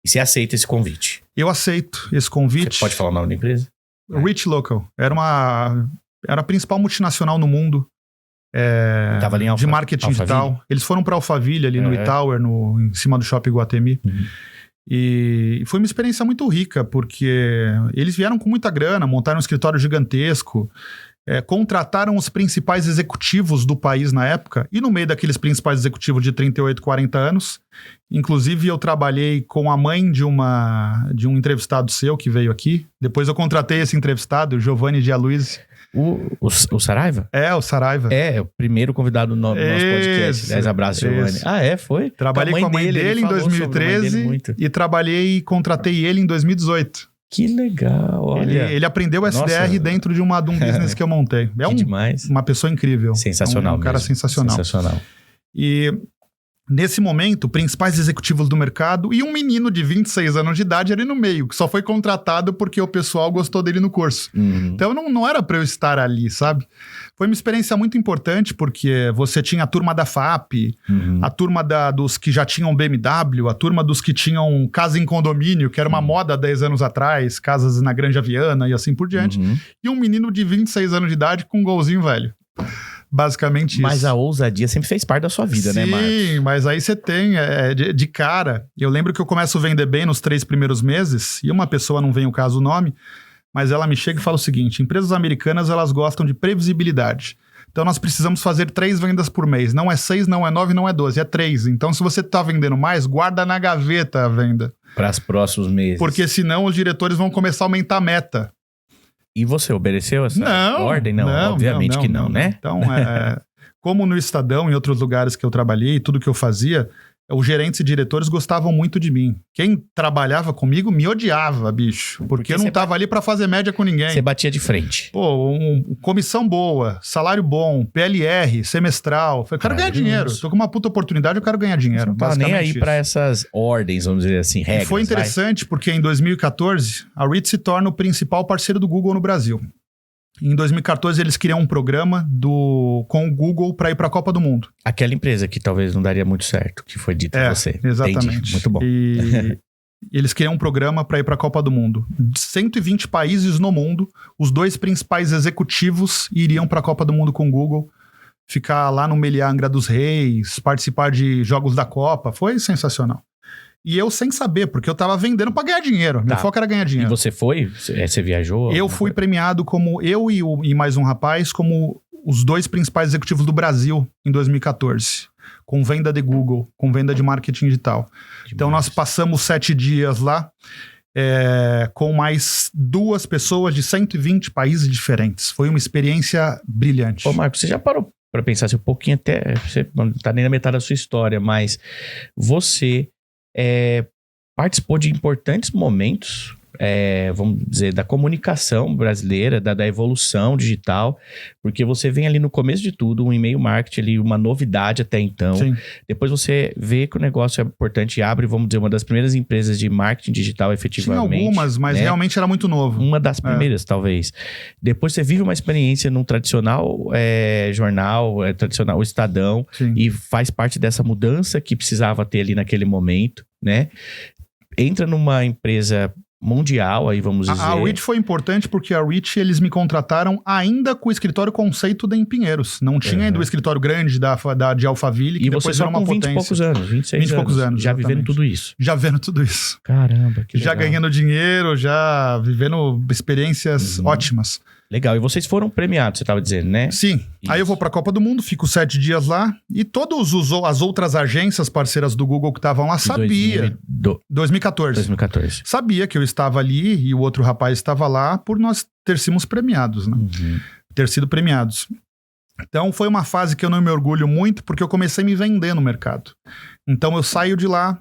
E você aceita esse convite? Eu aceito esse convite. Você pode falar o nome da empresa? Rich Local. Era a principal multinacional no mundo. Tava ali de marketing digital. Eles foram para Alphaville, ali no E-Tower, em cima do Shopping Guatemi. E foi uma experiência muito rica, porque eles vieram com muita grana, montaram um escritório gigantesco, contrataram os principais executivos do país na época, e no meio daqueles principais executivos de 38, 40 anos, inclusive eu trabalhei com a mãe de um entrevistado seu que veio aqui. Depois eu contratei esse entrevistado, o Giovanni Gialuisi. O Saraiva? O Saraiva. O primeiro convidado do nosso podcast. 10 abraços, Giovanni. Foi? Trabalhei com a mãe dele em 2013 e trabalhei e contratei ele em 2018. Que legal, olha. Ele aprendeu o SDR dentro de um business que eu montei. Demais. Uma pessoa incrível. Sensacional um cara mesmo. Sensacional. Sensacional. E Nesse momento, principais executivos do mercado e um menino de 26 anos de idade ali no meio, que só foi contratado porque o pessoal gostou dele no curso. Então não era para eu estar ali, sabe? Foi uma experiência muito importante porque você tinha a turma da FAP, a turma dos que já tinham BMW, a turma dos que tinham casa em condomínio, que era uma moda há 10 anos atrás, casas na Granja Viana e assim por diante. E um menino de 26 anos de idade com um golzinho velho. Basicamente isso. Mas a ousadia sempre fez parte da sua vida, né, Marcos? Sim, mas aí você tem de cara. Eu lembro que eu começo a vender bem nos 3 primeiros meses, e uma pessoa, não vem o caso o nome, mas ela me chega e fala o seguinte: empresas americanas, elas gostam de previsibilidade. Então nós precisamos fazer 3 vendas por mês. Não é 6, não é 9, não é 12, é 3. Então se você tá vendendo mais, guarda na gaveta a venda. Para os próximos meses. Porque senão os diretores vão começar a aumentar a meta. E você obedeceu essa ordem? Não, obviamente que não, né? Então, como no Estadão e em outros lugares que eu trabalhei, tudo que eu fazia, os gerentes e diretores gostavam muito de mim. Quem trabalhava comigo me odiava, bicho. Porque eu não tava ali pra fazer média com ninguém. Você batia de frente. Pô, comissão boa, salário bom, PLR, semestral. Eu quero ganhar dinheiro. Tô com uma puta oportunidade, eu quero ganhar dinheiro. Não tá nem aí pra essas ordens, vamos dizer assim, regras. E foi interessante porque em 2014, a REIT se torna o principal parceiro do Google no Brasil. Em 2014, eles criam um programa com o Google para ir para a Copa do Mundo. Aquela empresa que talvez não daria muito certo, que foi dito a você. Exatamente. Entendi. Muito bom. E eles criam um programa para ir para a Copa do Mundo. De 120 países no mundo, os 2 principais executivos iriam para a Copa do Mundo com o Google, ficar lá no Meliá Angra dos Reis, participar de jogos da Copa. Foi sensacional. E eu sem saber, porque eu tava vendendo pra ganhar dinheiro. Meu foco era ganhar dinheiro. E você foi? Você viajou? Eu fui premiado como eu e mais um rapaz, como os 2 principais executivos do Brasil em 2014. Com venda de Google, com venda de marketing digital. Então nós passamos 7 dias lá com mais 2 pessoas de 120 países diferentes. Foi uma experiência brilhante. Ô Marcos, você já parou pra pensar assim, um pouquinho até... Você não tá nem na metade da sua história, mas você... participou de importantes momentos, vamos dizer, da comunicação brasileira, da evolução digital, porque você vem ali no começo de tudo, um e-mail marketing ali, uma novidade até então. Sim. Depois você vê que o negócio é importante e abre, vamos dizer, uma das primeiras empresas de marketing digital efetivamente. Tinha algumas, mas realmente era muito novo. Uma das primeiras, talvez. Depois você vive uma experiência num tradicional jornal, tradicional, o Estadão, Sim. e faz parte dessa mudança que precisava ter ali naquele momento, né? Entra numa empresa mundial, aí vamos dizer. A REIT foi importante porque a REIT, eles me contrataram ainda com o escritório Conceito em Pinheiros. Não tinha ainda o escritório grande de Alphaville, que e depois você virou só uma com 20 potência. E poucos anos, 26 20 e poucos anos. Já exatamente. vivendo tudo isso. Já vendo tudo isso. Caramba, que legal. Já ganhando dinheiro, já vivendo experiências ótimas. Legal, e vocês foram premiados, você estava dizendo, né? Sim. Isso. Aí eu vou pra Copa do Mundo, fico 7 dias lá, e todas as outras agências parceiras do Google que estavam lá sabia. 2014. Sabia que eu estava ali e o outro rapaz estava lá por nós ter sido premiados, né? Ter sido premiados. Então foi uma fase que eu não me orgulho muito, porque eu comecei a me vender no mercado. Então eu saio de lá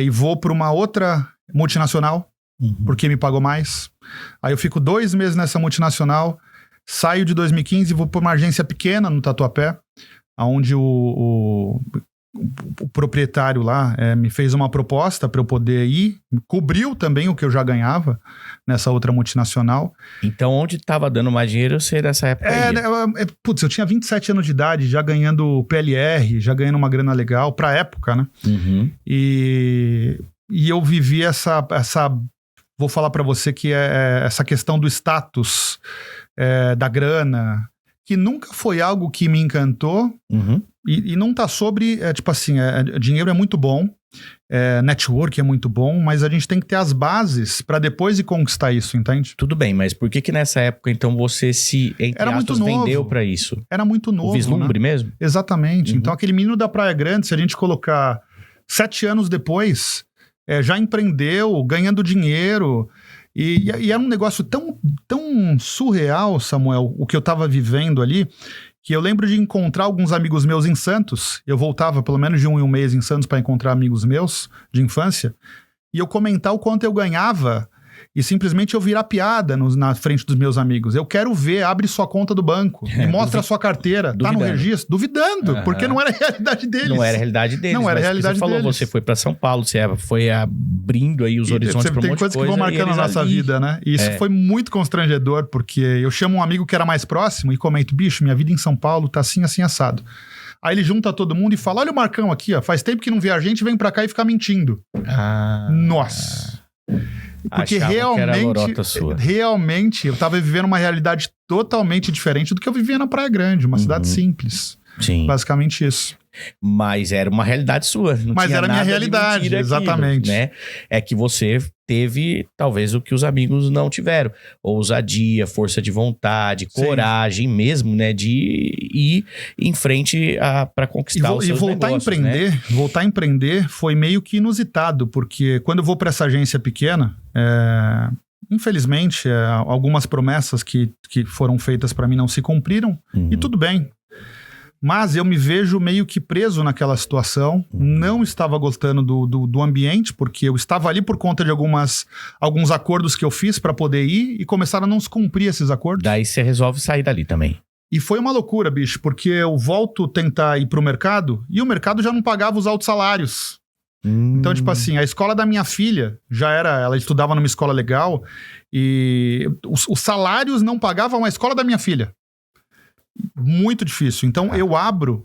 e vou para uma outra multinacional, porque me pagou mais. Aí eu fico 2 meses nessa multinacional, saio de 2015 e vou para uma agência pequena no Tatuapé, onde o proprietário lá me fez uma proposta para eu poder ir, cobriu também o que eu já ganhava nessa outra multinacional. Então, onde estava dando mais dinheiro, você nessa época ia? Putz, eu tinha 27 anos de idade, já ganhando PLR, já ganhando uma grana legal, pra época, né? E eu vivi essa vou falar pra você que essa questão do status, da grana, que nunca foi algo que me encantou. E não tá sobre, tipo assim, dinheiro é muito bom, network é muito bom, mas a gente tem que ter as bases pra depois de conquistar isso, entende? Tudo bem, mas por que nessa época, então, você se, entre aspas, vendeu pra isso? Era muito novo, o vislumbre, né? mesmo? Exatamente. Então, aquele menino da Praia Grande, se a gente colocar 7 anos depois, já empreendeu, ganhando dinheiro, e era um negócio tão surreal, Samuel, o que eu tava vivendo ali, que eu lembro de encontrar alguns amigos meus em Santos. Eu voltava pelo menos de 1 em 1 mês em Santos para encontrar amigos meus de infância, e eu comentar o quanto eu ganhava, e simplesmente eu virar piada na frente dos meus amigos. Eu quero ver, abre sua conta do banco, me mostra a sua carteira, tá no registro, duvidando, porque não era a realidade deles. Não era a realidade deles. Não era a realidade deles. Você falou, você foi para São Paulo, você foi abrindo aí os horizontes para um monte de coisa. Tem coisas que vão marcando a nossa vida, né? E isso foi muito constrangedor, porque eu chamo um amigo que era mais próximo e comento, bicho, minha vida em São Paulo tá assim, assim, assado. Aí ele junta todo mundo e fala, olha o Marcão aqui, ó, faz tempo que não vê a gente, vem pra cá e fica mentindo. Nossa. Porque realmente eu tava vivendo uma realidade totalmente diferente do que eu vivia na Praia Grande, uma cidade simples. Sim. Basicamente isso. Mas era uma realidade sua. Mas era a minha realidade, exatamente. Né? É que você teve, talvez, o que os amigos não tiveram. Ousadia, força de vontade, coragem mesmo, né? De ir em frente para conquistar os seus voltar negócios, a empreender, né? Voltar a empreender foi meio que inusitado, porque quando eu vou para essa agência pequena, infelizmente, algumas promessas que foram feitas para mim não se cumpriram, e tudo bem. Mas eu me vejo meio que preso naquela situação, não estava gostando do ambiente, porque eu estava ali por conta de alguns acordos que eu fiz para poder ir e começaram a não se cumprir esses acordos. Daí você resolve sair dali também. E foi uma loucura, bicho, porque eu volto a tentar ir pro mercado e o mercado já não pagava os altos salários. Então, tipo assim, a escola da minha filha ela estudava numa escola legal e os salários não pagavam a escola da minha filha. Muito difícil. Então, eu abro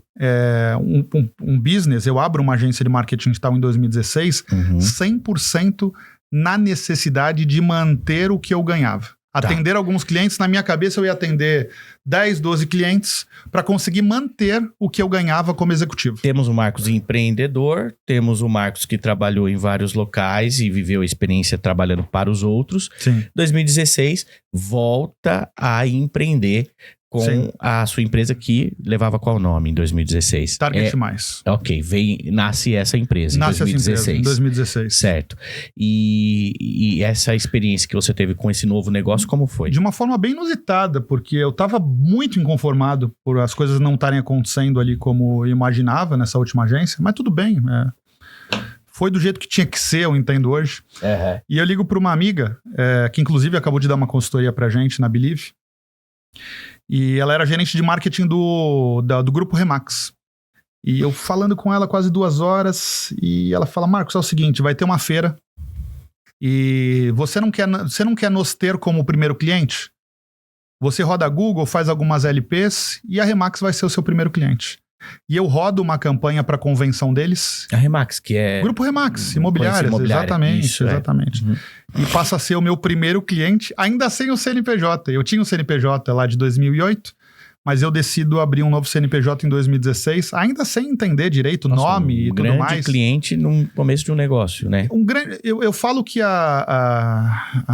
um business, eu abro uma agência de marketing digital em 2016, 100% na necessidade de manter o que eu ganhava. Atender alguns clientes, na minha cabeça eu ia atender 10, 12 clientes para conseguir manter o que eu ganhava como executivo. Temos o Marcos empreendedor, temos o Marcos que trabalhou em vários locais e viveu a experiência trabalhando para os outros. Sim. 2016, volta a empreender com a sua empresa que levava qual nome em 2016? Target Mais. Ok, nasce essa empresa em 2016. Essa empresa em 2016. Certo. E essa experiência que você teve com esse novo negócio, como foi? De uma forma bem inusitada, porque eu estava muito inconformado por as coisas não estarem acontecendo ali como eu imaginava nessa última agência, mas tudo bem, foi do jeito que tinha que ser, eu entendo hoje. E eu ligo para uma amiga, que inclusive acabou de dar uma consultoria pra gente na Believe, e ela era gerente de marketing do grupo Remax. E eu falando com ela quase 2 horas, e ela fala, Marcos, é o seguinte, vai ter uma feira, e você não quer nos ter como primeiro cliente? Você roda Google, faz algumas LPs, e a Remax vai ser o seu primeiro cliente. E eu rodo uma campanha para convenção deles. A Remax, que é... Grupo Remax, imobiliárias, exatamente. Isso, exatamente. E passa a ser o meu primeiro cliente, ainda sem o CNPJ. Eu tinha um CNPJ lá de 2008, mas eu decido abrir um novo CNPJ em 2016, ainda sem entender direito o nome e tudo mais. Um grande cliente no começo de um negócio, né? Eu falo que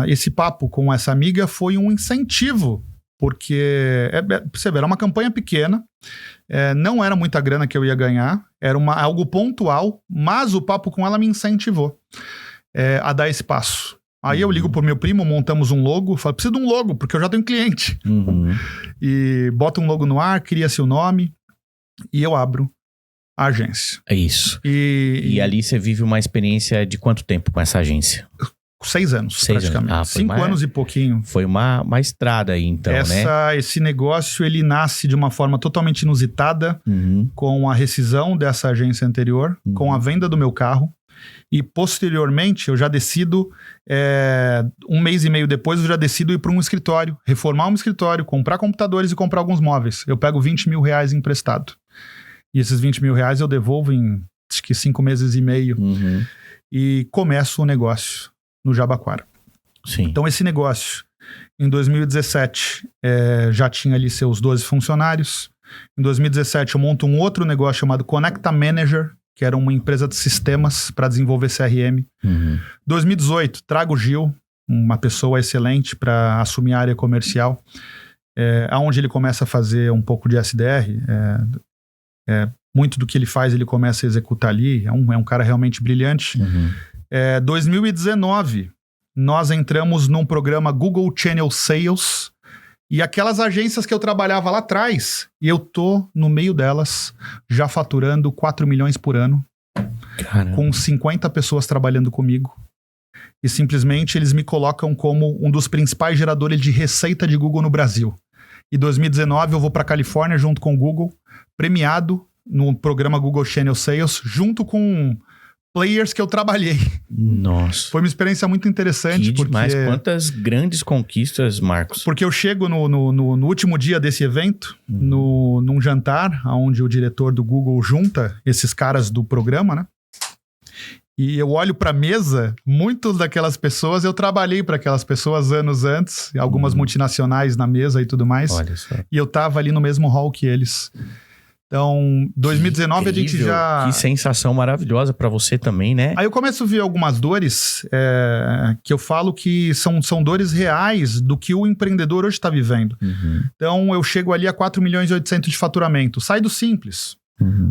esse papo com essa amiga foi um incentivo, porque, você vê, era uma campanha pequena, não era muita grana que eu ia ganhar, era algo pontual, mas o papo com ela me incentivou a dar esse passo. Aí eu ligo pro meu primo, montamos um logo, falo, preciso de um logo, porque eu já tenho cliente. E bota um logo no ar, cria-se o nome, e eu abro a agência. É isso. E ali você vive uma experiência de quanto tempo com essa agência? 6 anos, praticamente. 5 anos e pouquinho. Foi uma estrada aí, então, né? Esse negócio, ele nasce de uma forma totalmente inusitada, com a rescisão dessa agência anterior, com a venda do meu carro. E, posteriormente, eu já decido, 1 mês e meio depois, eu já decido ir para um escritório, reformar um escritório, comprar computadores e comprar alguns móveis. Eu pego 20 mil reais emprestado. E esses 20 mil reais eu devolvo em, acho que 5 meses e meio. E começo o negócio no Jabaquara. Sim. Então, esse negócio, em 2017, já tinha ali seus 12 funcionários. Em 2017, eu monto um outro negócio chamado Conecta Manager, que era uma empresa de sistemas para desenvolver CRM. 2018, trago o Gil, uma pessoa excelente para assumir a área comercial, onde ele começa a fazer um pouco de SDR. Muito do que ele faz, ele começa a executar ali. É um cara realmente brilhante. 2019, nós entramos num programa Google Channel Sales, e aquelas agências que eu trabalhava lá atrás, e eu tô no meio delas, já faturando 4 milhões por ano, com 50 pessoas trabalhando comigo. e simplesmente eles me colocam como um dos principais geradores de receita de Google no Brasil. Em 2019 eu vou para Califórnia junto com o Google, premiado no programa Google Channel Sales, junto com players que eu trabalhei. Nossa. Foi uma experiência muito interessante. Mas quantas grandes conquistas, Marcos. Porque eu chego no último dia desse evento, num jantar, onde o diretor do Google junta esses caras do programa, né? E eu olho para a mesa, muitas daquelas pessoas, eu trabalhei para aquelas pessoas anos antes, algumas multinacionais na mesa e tudo mais. Olha só. E eu tava ali no mesmo hall que eles. Então, 2019 a gente já... Que sensação maravilhosa para você também, né? Aí eu começo a ver algumas dores que eu falo que são dores reais do que o empreendedor hoje está vivendo. Então, eu chego ali a 4 milhões e 800 de faturamento. Sai do simples.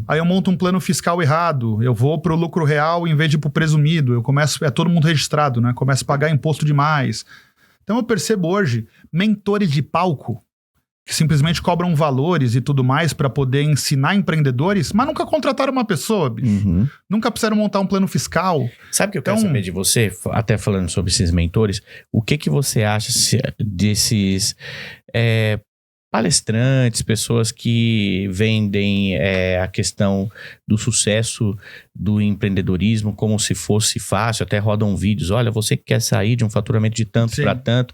Aí eu monto um plano fiscal errado, eu vou pro lucro real em vez de pro presumido, eu começo, todo mundo registrado, né? Começo a pagar imposto demais. Então eu percebo hoje mentores de palco que simplesmente cobram valores e tudo mais para poder ensinar empreendedores, mas nunca contrataram uma pessoa, bicho. Nunca precisaram montar um plano fiscal. Sabe o que eu quero saber de você, até falando sobre esses mentores, o que você acha desses palestrantes, pessoas que vendem a questão do sucesso do empreendedorismo como se fosse fácil, até rodam vídeos, olha, você que quer sair de um faturamento de tanto para tanto,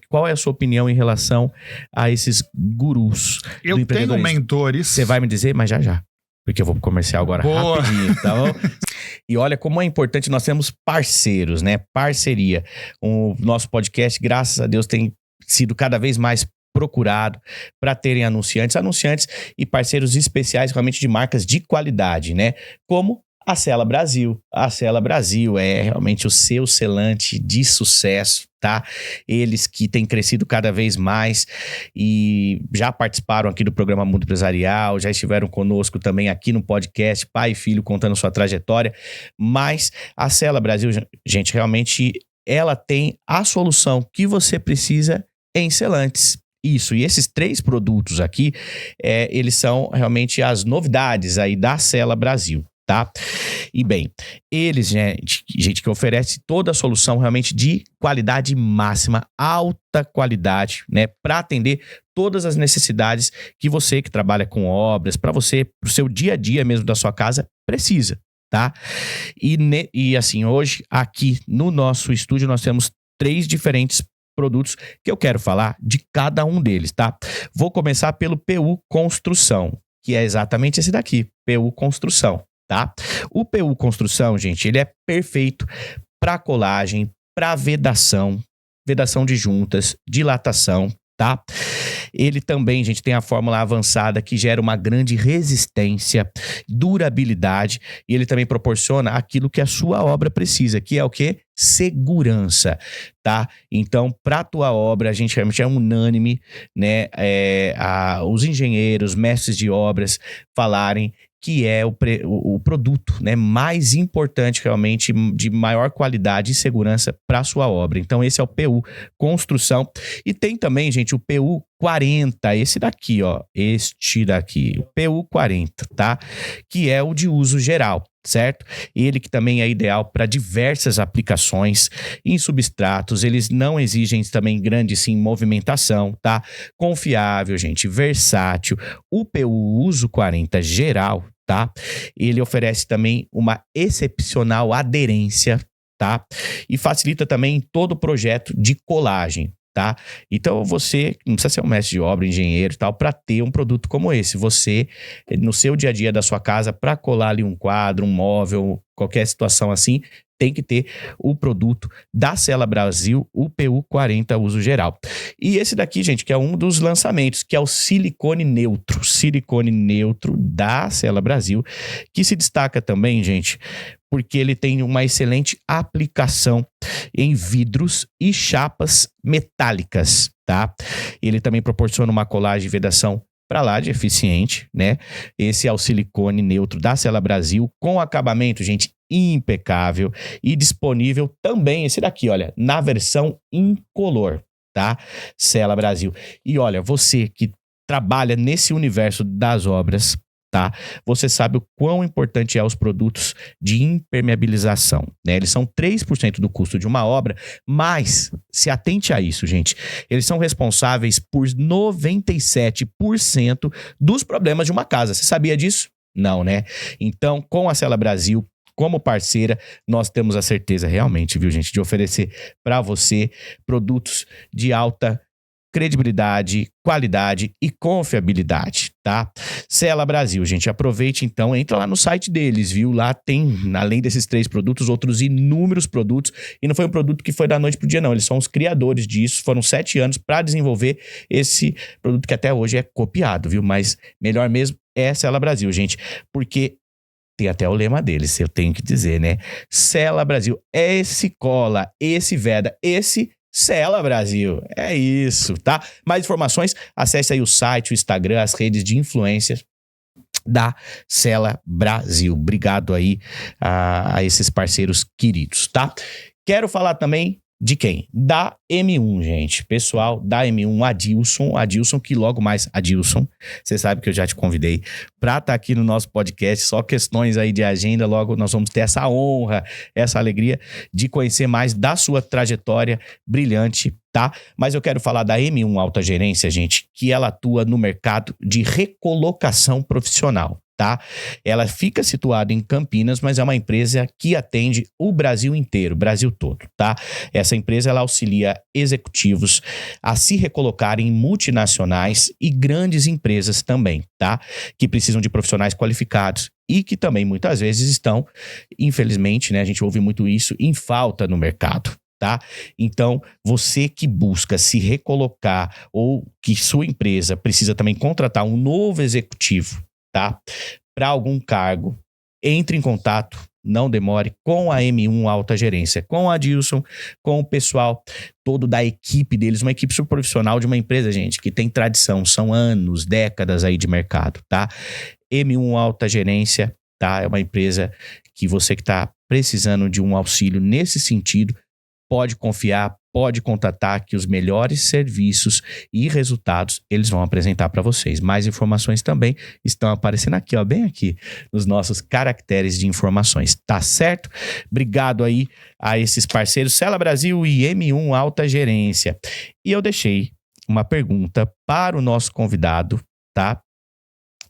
qual é a sua opinião em relação a esses gurus do empreendedorismo? Eu tenho mentores. Você vai me dizer, mas já. Porque eu vou pro comercial agora rapidinho, tá bom? E olha como é importante, nós temos parceiros, né? Parceria. O nosso podcast, graças a Deus, tem sido cada vez mais procurado para terem anunciantes e parceiros especiais realmente de marcas de qualidade, né? Como a Sela Brasil. A Sela Brasil é realmente o seu selante de sucesso, tá? Eles que têm crescido cada vez mais e já participaram aqui do programa Mundo Empresarial, já estiveram conosco também aqui no podcast, pai e filho contando sua trajetória, mas a Sela Brasil, gente, realmente ela tem a solução que você precisa em selantes. Isso, e esses 3 produtos aqui, eles são realmente as novidades aí da Sela Brasil, tá? E bem, eles, gente que oferece toda a solução realmente de qualidade máxima, alta qualidade, né? Para atender todas as necessidades que você que trabalha com obras, para você, pro seu dia a dia mesmo da sua casa, precisa, tá? E assim, hoje, aqui no nosso estúdio, nós temos 3 diferentes produtos que eu quero falar de cada um deles, tá? Vou começar pelo PU Construção, que é exatamente esse daqui, PU Construção, tá? O PU Construção, gente, ele é perfeito para colagem, para vedação de juntas, dilatação, tá? Ele também, gente, tem a fórmula avançada que gera uma grande resistência, durabilidade, e ele também proporciona aquilo que a sua obra precisa, que é o quê? Segurança, tá? Então, para a tua obra, a gente realmente é unânime, né? Os engenheiros, mestres de obras falarem que é o produto, né, mais importante realmente, de maior qualidade e segurança para a sua obra. Então esse é o PU Construção. E tem também, gente, o PU 40, esse daqui, ó, este daqui, o PU 40, tá? Que é o de uso geral, certo? Ele que também é ideal para diversas aplicações em substratos, eles não exigem também grande, sim, movimentação, tá? Confiável, gente, versátil. O PU uso 40 geral, tá? Ele oferece também uma excepcional aderência, tá? E facilita também todo o projeto de colagem, tá? Então você não precisa ser um mestre de obra, engenheiro e tal, para ter um produto como esse. Você, no seu dia a dia da sua casa, para colar ali um quadro, um móvel, qualquer situação assim, tem que ter o produto da Sela Brasil, o PU 40 uso geral. E esse daqui, gente, que é um dos lançamentos, que é o silicone neutro da Sela Brasil, que se destaca também, gente, porque ele tem uma excelente aplicação em vidros e chapas metálicas, tá? Ele também proporciona uma colagem e vedação para lá de eficiente, né? Esse é o silicone neutro da Sela Brasil, com acabamento, gente, impecável e disponível também, esse daqui, olha, na versão incolor, tá? Sela Brasil. E olha, você que trabalha nesse universo das obras, tá? Você sabe o quão importante é os produtos de impermeabilização, né? Eles são 3% do custo de uma obra, mas se atente a isso, gente. Eles são responsáveis por 97% dos problemas de uma casa. Você sabia disso? Não, né? Então, com a Cela Brasil como parceira, nós temos a certeza realmente, viu, gente, de oferecer para você produtos de alta credibilidade, qualidade e confiabilidade, tá? Cela Brasil, gente, aproveite então, entra lá no site deles, viu? Lá tem, além desses 3 produtos, outros inúmeros produtos, e não foi um produto que foi da noite pro dia não, eles são os criadores disso, foram 7 anos para desenvolver esse produto que até hoje é copiado, viu? Mas melhor mesmo é Cela Brasil, gente, porque tem até o lema deles, eu tenho que dizer, né? Cela Brasil, esse cola, esse veda, esse Cela Brasil, é isso, tá? Mais informações, acesse aí o site, o Instagram, as redes de influências da Cela Brasil. Obrigado aí a esses parceiros queridos, tá? Quero falar também de quem? Da M1, gente. Pessoal da M1, Adilson, que logo mais, Adilson, você sabe que eu já te convidei pra estar aqui no nosso podcast, só questões aí de agenda, logo nós vamos ter essa honra, essa alegria de conhecer mais da sua trajetória brilhante, tá? Mas eu quero falar da M1 Alta Gerência, gente, que ela atua no mercado de recolocação profissional. Tá? Ela fica situada em Campinas, mas é uma empresa que atende o Brasil inteiro, o Brasil todo, tá? Essa empresa, ela auxilia executivos a se recolocarem em multinacionais e grandes empresas também, tá? Que precisam de profissionais qualificados e que também muitas vezes estão, infelizmente, né? A gente ouve muito isso, em falta no mercado. Tá? Então, você que busca se recolocar ou que sua empresa precisa também contratar um novo executivo, tá? Para algum cargo, entre em contato, não demore, com a M1 Alta Gerência, com a Adilson, com o pessoal todo da equipe deles, uma equipe super profissional de uma empresa, gente, que tem tradição, são anos, décadas aí de mercado, tá? M1 Alta Gerência, tá? É uma empresa que você que está precisando de um auxílio nesse sentido, pode confiar, pode contatar que os melhores serviços e resultados eles vão apresentar para vocês. Mais informações também estão aparecendo aqui, ó, bem aqui, nos nossos caracteres de informações, tá certo? Obrigado aí a esses parceiros Cela Brasil e M1 Alta Gerência. E eu deixei uma pergunta para o nosso convidado, tá?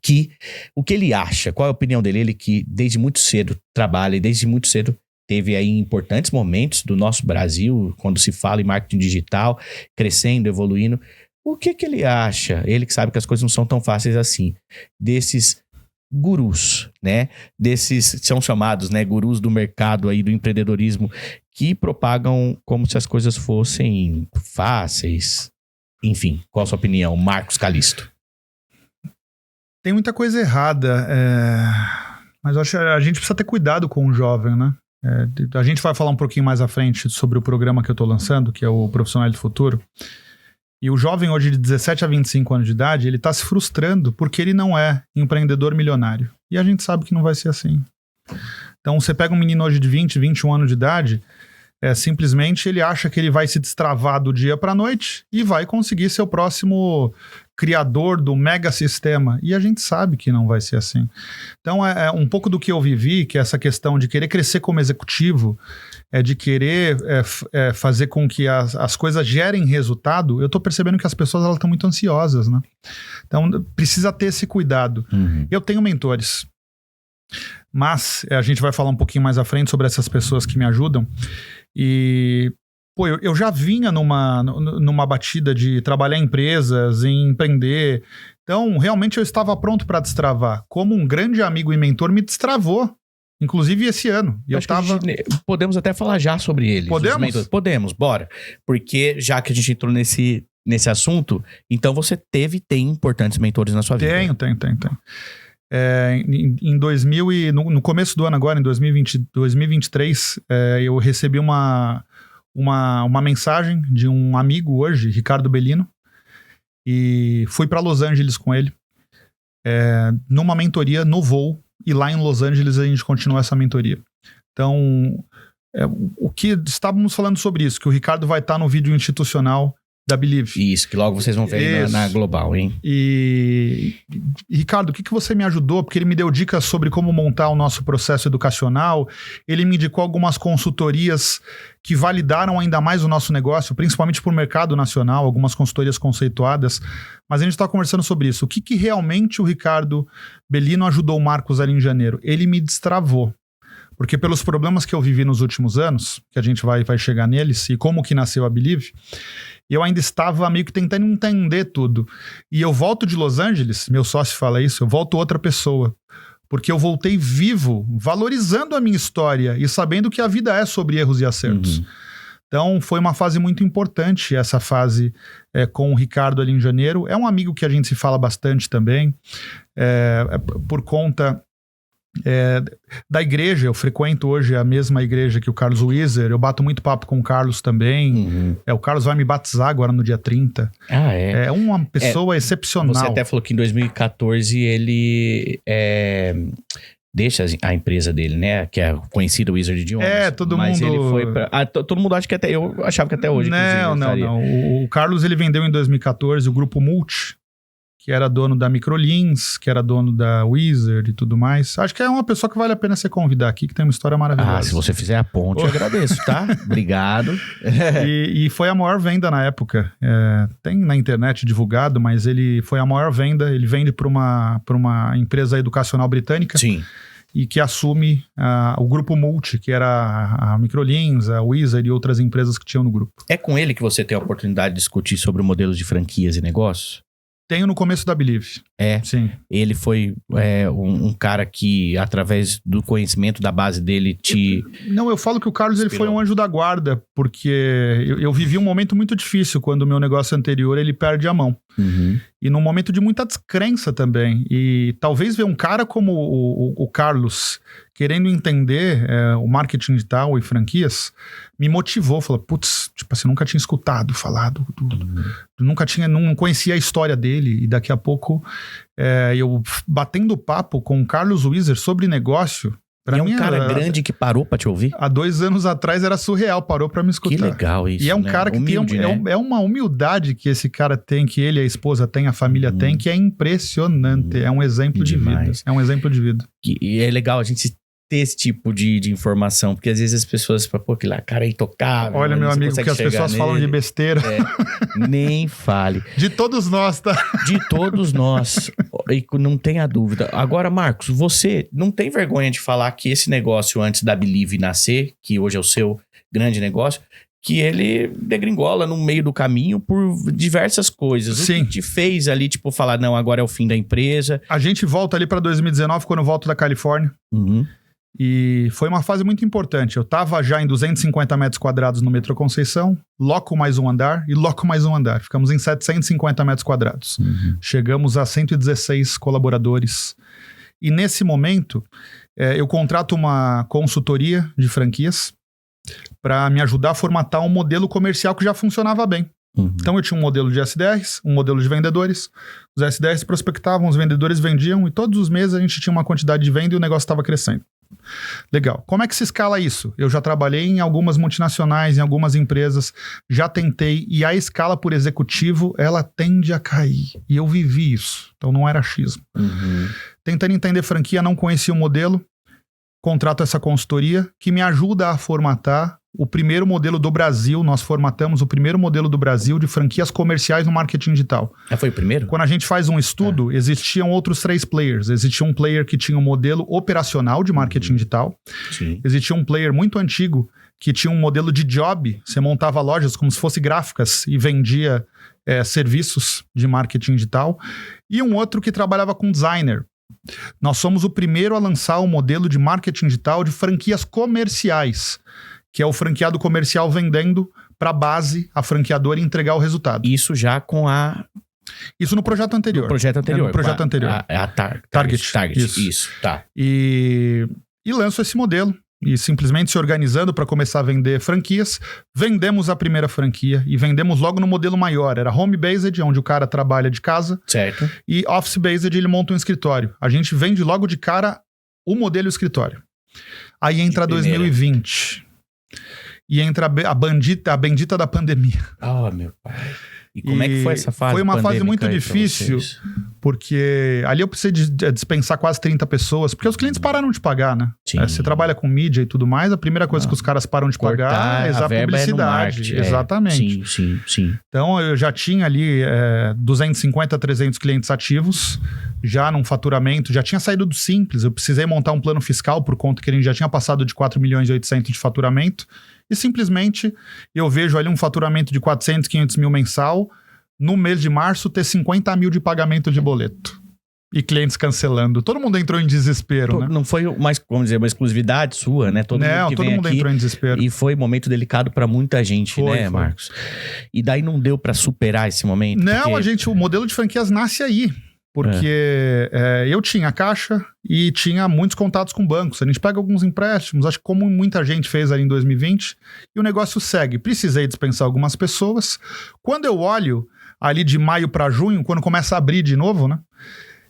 Que o que ele acha, qual é a opinião dele? Ele que desde muito cedo trabalha e desde muito cedo teve aí importantes momentos do nosso Brasil, quando se fala em marketing digital, crescendo, evoluindo. O que ele acha? Ele que sabe que as coisas não são tão fáceis assim. Desses gurus, né? Desses, são chamados, né? Gurus do mercado aí, do empreendedorismo, que propagam como se as coisas fossem fáceis. Enfim, qual a sua opinião, Marcos Calisto? Tem muita coisa errada, mas eu acho que a gente precisa ter cuidado com o jovem, né? A gente vai falar um pouquinho mais à frente sobre o programa que eu estou lançando, que é o Profissional do Futuro. E o jovem hoje de 17 a 25 anos de idade, ele está se frustrando porque ele não é empreendedor milionário. E a gente sabe que não vai ser assim. Então você pega um menino hoje de 20, 21 anos de idade, simplesmente ele acha que ele vai se destravar do dia para a noite e vai conseguir ser o próximo criador do mega sistema, e a gente sabe que não vai ser assim. Então é um pouco do que eu vivi, que é essa questão de querer crescer como executivo, de querer fazer com que as coisas gerem resultado. Eu tô percebendo que as pessoas estão muito ansiosas, né? Então precisa ter esse cuidado. Eu tenho mentores, mas a gente vai falar um pouquinho mais à frente sobre essas pessoas que me ajudam. E pô, eu já vinha numa batida de trabalhar em empresas, em empreender. Então, realmente eu estava pronto para destravar. Como um grande amigo e mentor me destravou, inclusive esse ano. E podemos até falar já sobre ele. Podemos? Podemos, bora. Porque já que a gente entrou nesse assunto, então você tem importantes mentores na sua vida. Tenho. No começo do ano agora, em 2023, eu recebi uma mensagem de um amigo hoje, Ricardo Bellino, e fui para Los Angeles com ele, numa mentoria no voo, e lá em Los Angeles a gente continua essa mentoria. Então, o que estávamos falando sobre isso, que o Ricardo vai estar no vídeo institucional da Believe. Isso, que logo vocês vão ver na Global, hein? E Ricardo, o que você me ajudou? Porque ele me deu dicas sobre como montar o nosso processo educacional, ele me indicou algumas consultorias que validaram ainda mais o nosso negócio, principalmente para o mercado nacional, algumas consultorias conceituadas, mas a gente está conversando sobre isso. O que realmente o Ricardo Bellino ajudou o Marcos ali em janeiro? Ele me destravou. Porque pelos problemas que eu vivi nos últimos anos, que a gente vai chegar neles, e como que nasceu a Believe, eu ainda estava meio que tentando entender tudo. E eu volto de Los Angeles, meu sócio fala isso, eu volto outra pessoa. Porque eu voltei vivo, valorizando a minha história e sabendo que a vida é sobre erros e acertos. Uhum. Então foi uma fase muito importante, essa fase com o Ricardo ali em janeiro. É um amigo que a gente se fala bastante também, por conta... da igreja. Eu frequento hoje a mesma igreja que o Carlos Wieser, eu bato muito papo com o Carlos também. Uhum. O Carlos vai me batizar agora no dia 30. É uma pessoa excepcional. Você até falou que em 2014 ele deixa a empresa dele, né? Que é conhecida Wieser de idiomas. Todo mas mundo... ele foi pra... todo mundo acha que até... Eu achava que até hoje. Não. O Carlos, ele vendeu em 2014 o Grupo Multi, que era dono da Microlins, que era dono da Wieser e tudo mais. Acho que é uma pessoa que vale a pena você convidar aqui, que tem uma história maravilhosa. Se você fizer a ponte, eu agradeço, tá? Obrigado. E foi a maior venda na época. Tem na internet divulgado, mas ele foi a maior venda. Ele vende para uma empresa educacional britânica. Sim. E que assume o Grupo Multi, que era a Microlins, a Wieser e outras empresas que tinham no grupo. É com ele que você tem a oportunidade de discutir sobre modelos de franquias e negócios? Tenho no começo da Believe. Sim. Ele foi um cara que, através do conhecimento da base dele, eu falo que o Carlos ele foi um anjo da guarda, porque eu vivi um momento muito difícil quando o meu negócio anterior ele perde a mão. Uhum. E num momento de muita descrença também. E talvez ver um cara como o Carlos querendo entender o marketing digital e franquias me motivou. Falou, putz, tipo assim, nunca tinha escutado falar não conhecia a história dele. E daqui a pouco eu batendo papo com o Carlos Wieser sobre negócio. E é um cara grande que parou pra te ouvir? Há 2 anos atrás era surreal, parou pra me escutar. Que legal isso, E é um cara que humilde, tem uma humildade que esse cara tem, que ele, a esposa tem, a família tem, que é impressionante. É um exemplo de vida. É um exemplo de vida. E é legal a gente ter esse tipo de informação, porque às vezes as pessoas falam, pô, aquele cara é intocável. Olha, meu amigo, que as pessoas falam de besteira. Nem fale. De todos nós, tá? De todos nós. E não tenha dúvida. Agora, Marcos, você não tem vergonha de falar que esse negócio antes da Believe nascer, que hoje é o seu grande negócio, que ele degringola no meio do caminho por diversas coisas. Sim. O que te fez ali, tipo, falar, não, agora é o fim da empresa? A gente volta ali para 2019, quando eu volto da Califórnia. Uhum. E foi uma fase muito importante. Eu estava já em 250 metros quadrados no metrô Conceição, loco mais um andar e loco mais um andar. Ficamos em 750 metros quadrados. Uhum. Chegamos a 116 colaboradores. E nesse momento, eu contrato uma consultoria de franquias para me ajudar a formatar um modelo comercial que já funcionava bem. Uhum. Então eu tinha um modelo de SDRs, um modelo de vendedores. Os SDRs prospectavam, os vendedores vendiam e todos os meses a gente tinha uma quantidade de venda e o negócio estava crescendo. Legal. Como é que se escala isso? Eu já trabalhei em algumas multinacionais, em algumas empresas, já tentei, e a escala por executivo, ela tende a cair. E eu vivi isso. Então não era achismo. Uhum. Tentando entender franquia, não conhecia o modelo, contrato essa consultoria que me ajuda a formatar o primeiro modelo do Brasil. Nós formatamos o primeiro modelo do Brasil de franquias comerciais no marketing digital. Foi o primeiro? Quando a gente faz um estudo, existiam outros 3 players. Existia um player que tinha um modelo operacional de marketing digital. Sim. Existia um player muito antigo que tinha um modelo de job. Você montava lojas como se fossem gráficas e vendia serviços de marketing digital. E um outro que trabalhava com designer. Nós somos o primeiro a lançar o modelo de marketing digital de franquias comerciais, que é o franqueado comercial vendendo para a base, a franqueadora, e entregar o resultado. Isso já com a... Isso no projeto anterior. No projeto anterior. No projeto anterior. A Target. Isso, tá. E lanço esse modelo. E simplesmente se organizando para começar a vender franquias, vendemos a primeira franquia e vendemos logo no modelo maior. Era home-based, onde o cara trabalha de casa. Certo. E office-based, ele monta um escritório. A gente vende logo de cara o modelo escritório. Aí entra 2020. E entra a bendita da pandemia. Meu pai. E como é que foi essa fase? Foi uma fase muito difícil, porque ali eu precisei dispensar quase 30 pessoas, porque os clientes pararam de pagar, né? Você trabalha com mídia e tudo mais, a primeira coisa que os caras param de pagar é a publicidade. Exatamente. Sim. Então eu já tinha ali 250, 300 clientes ativos, já num faturamento, já tinha saído do Simples, eu precisei montar um plano fiscal por conta que a gente já tinha passado de 4 milhões e 800 de faturamento, e simplesmente eu vejo ali um faturamento de 400, 500 mil mensal, no mês de março ter 50 mil de pagamento de boleto. E clientes cancelando. Todo mundo entrou em desespero, né? Não foi uma exclusividade sua, né? Todo mundo entrou em desespero. E foi um momento delicado para muita gente, foi. Marcos? E daí não deu para superar esse momento? Não, o modelo de franquias nasce aí. Porque eu tinha caixa e tinha muitos contatos com bancos. A gente pega alguns empréstimos, acho que como muita gente fez ali em 2020, e o negócio segue. Precisei dispensar algumas pessoas. Quando eu olho ali de maio para junho, quando começa a abrir de novo, né?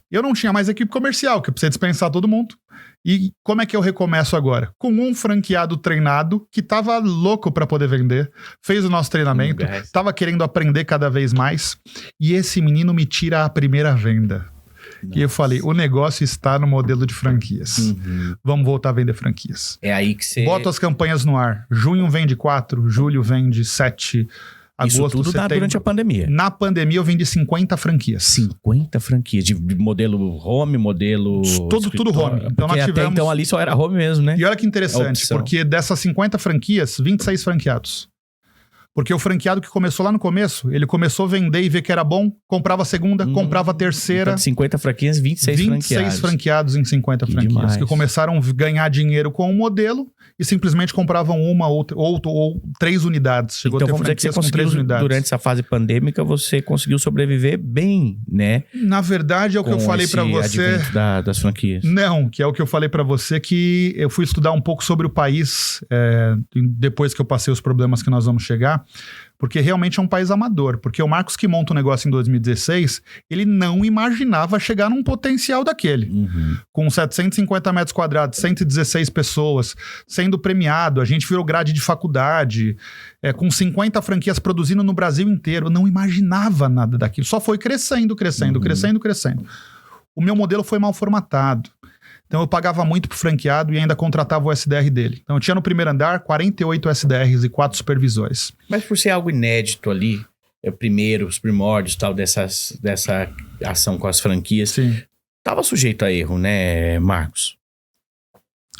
Eu não tinha mais equipe comercial, que eu precisei dispensar todo mundo. E como é que eu recomeço agora? Com um franqueado treinado que tava louco para poder vender, fez o nosso treinamento, tava querendo aprender cada vez mais, e esse menino me tira a primeira venda. Nossa. E eu falei, o negócio está no modelo de franquias. Vamos voltar a vender franquias. É aí que você... Bota as campanhas no ar. Junho vende 4, julho vende 7... Isso tudo dá durante a pandemia. Na pandemia eu vendi 50 franquias. 50 franquias, de modelo home, modelo... Tudo home. Então nós tivemos... Até então ali só era home mesmo, né? E olha que interessante, porque dessas 50 franquias, 26 franqueados. Porque o franqueado que começou lá no começo, ele começou a vender e ver que era bom, comprava a segunda, comprava a terceira. Então, 50 franquias, 26 franqueados em 50 franquias. Demais. Que começaram a ganhar dinheiro com o modelo e simplesmente compravam uma ou 3 unidades. Chegou então, a ter vamos dizer que você conseguiu, durante essa fase pandêmica, você conseguiu sobreviver bem, né? Na verdade, é o que eu falei pra você... das franquias. Não, que é o que eu falei pra você, que eu fui estudar um pouco sobre o país, depois que eu passei os problemas que nós vamos chegar, porque realmente é um país amador. Porque o Marcos, que monta o negócio em 2016, ele não imaginava chegar num potencial daquele. Com 750 metros quadrados, 116 pessoas, sendo premiado, a gente virou grade de faculdade, com 50 franquias produzindo no Brasil inteiro. Eu não imaginava nada daquilo. Só foi crescendo. O meu modelo foi mal formatado. Então eu pagava muito pro franqueado e ainda contratava o SDR dele. Então eu tinha no primeiro andar 48 SDRs e 4 supervisores. Mas por ser algo inédito ali, os primórdios tal dessa ação com as franquias, sim, tava sujeito a erro, né, Marcos?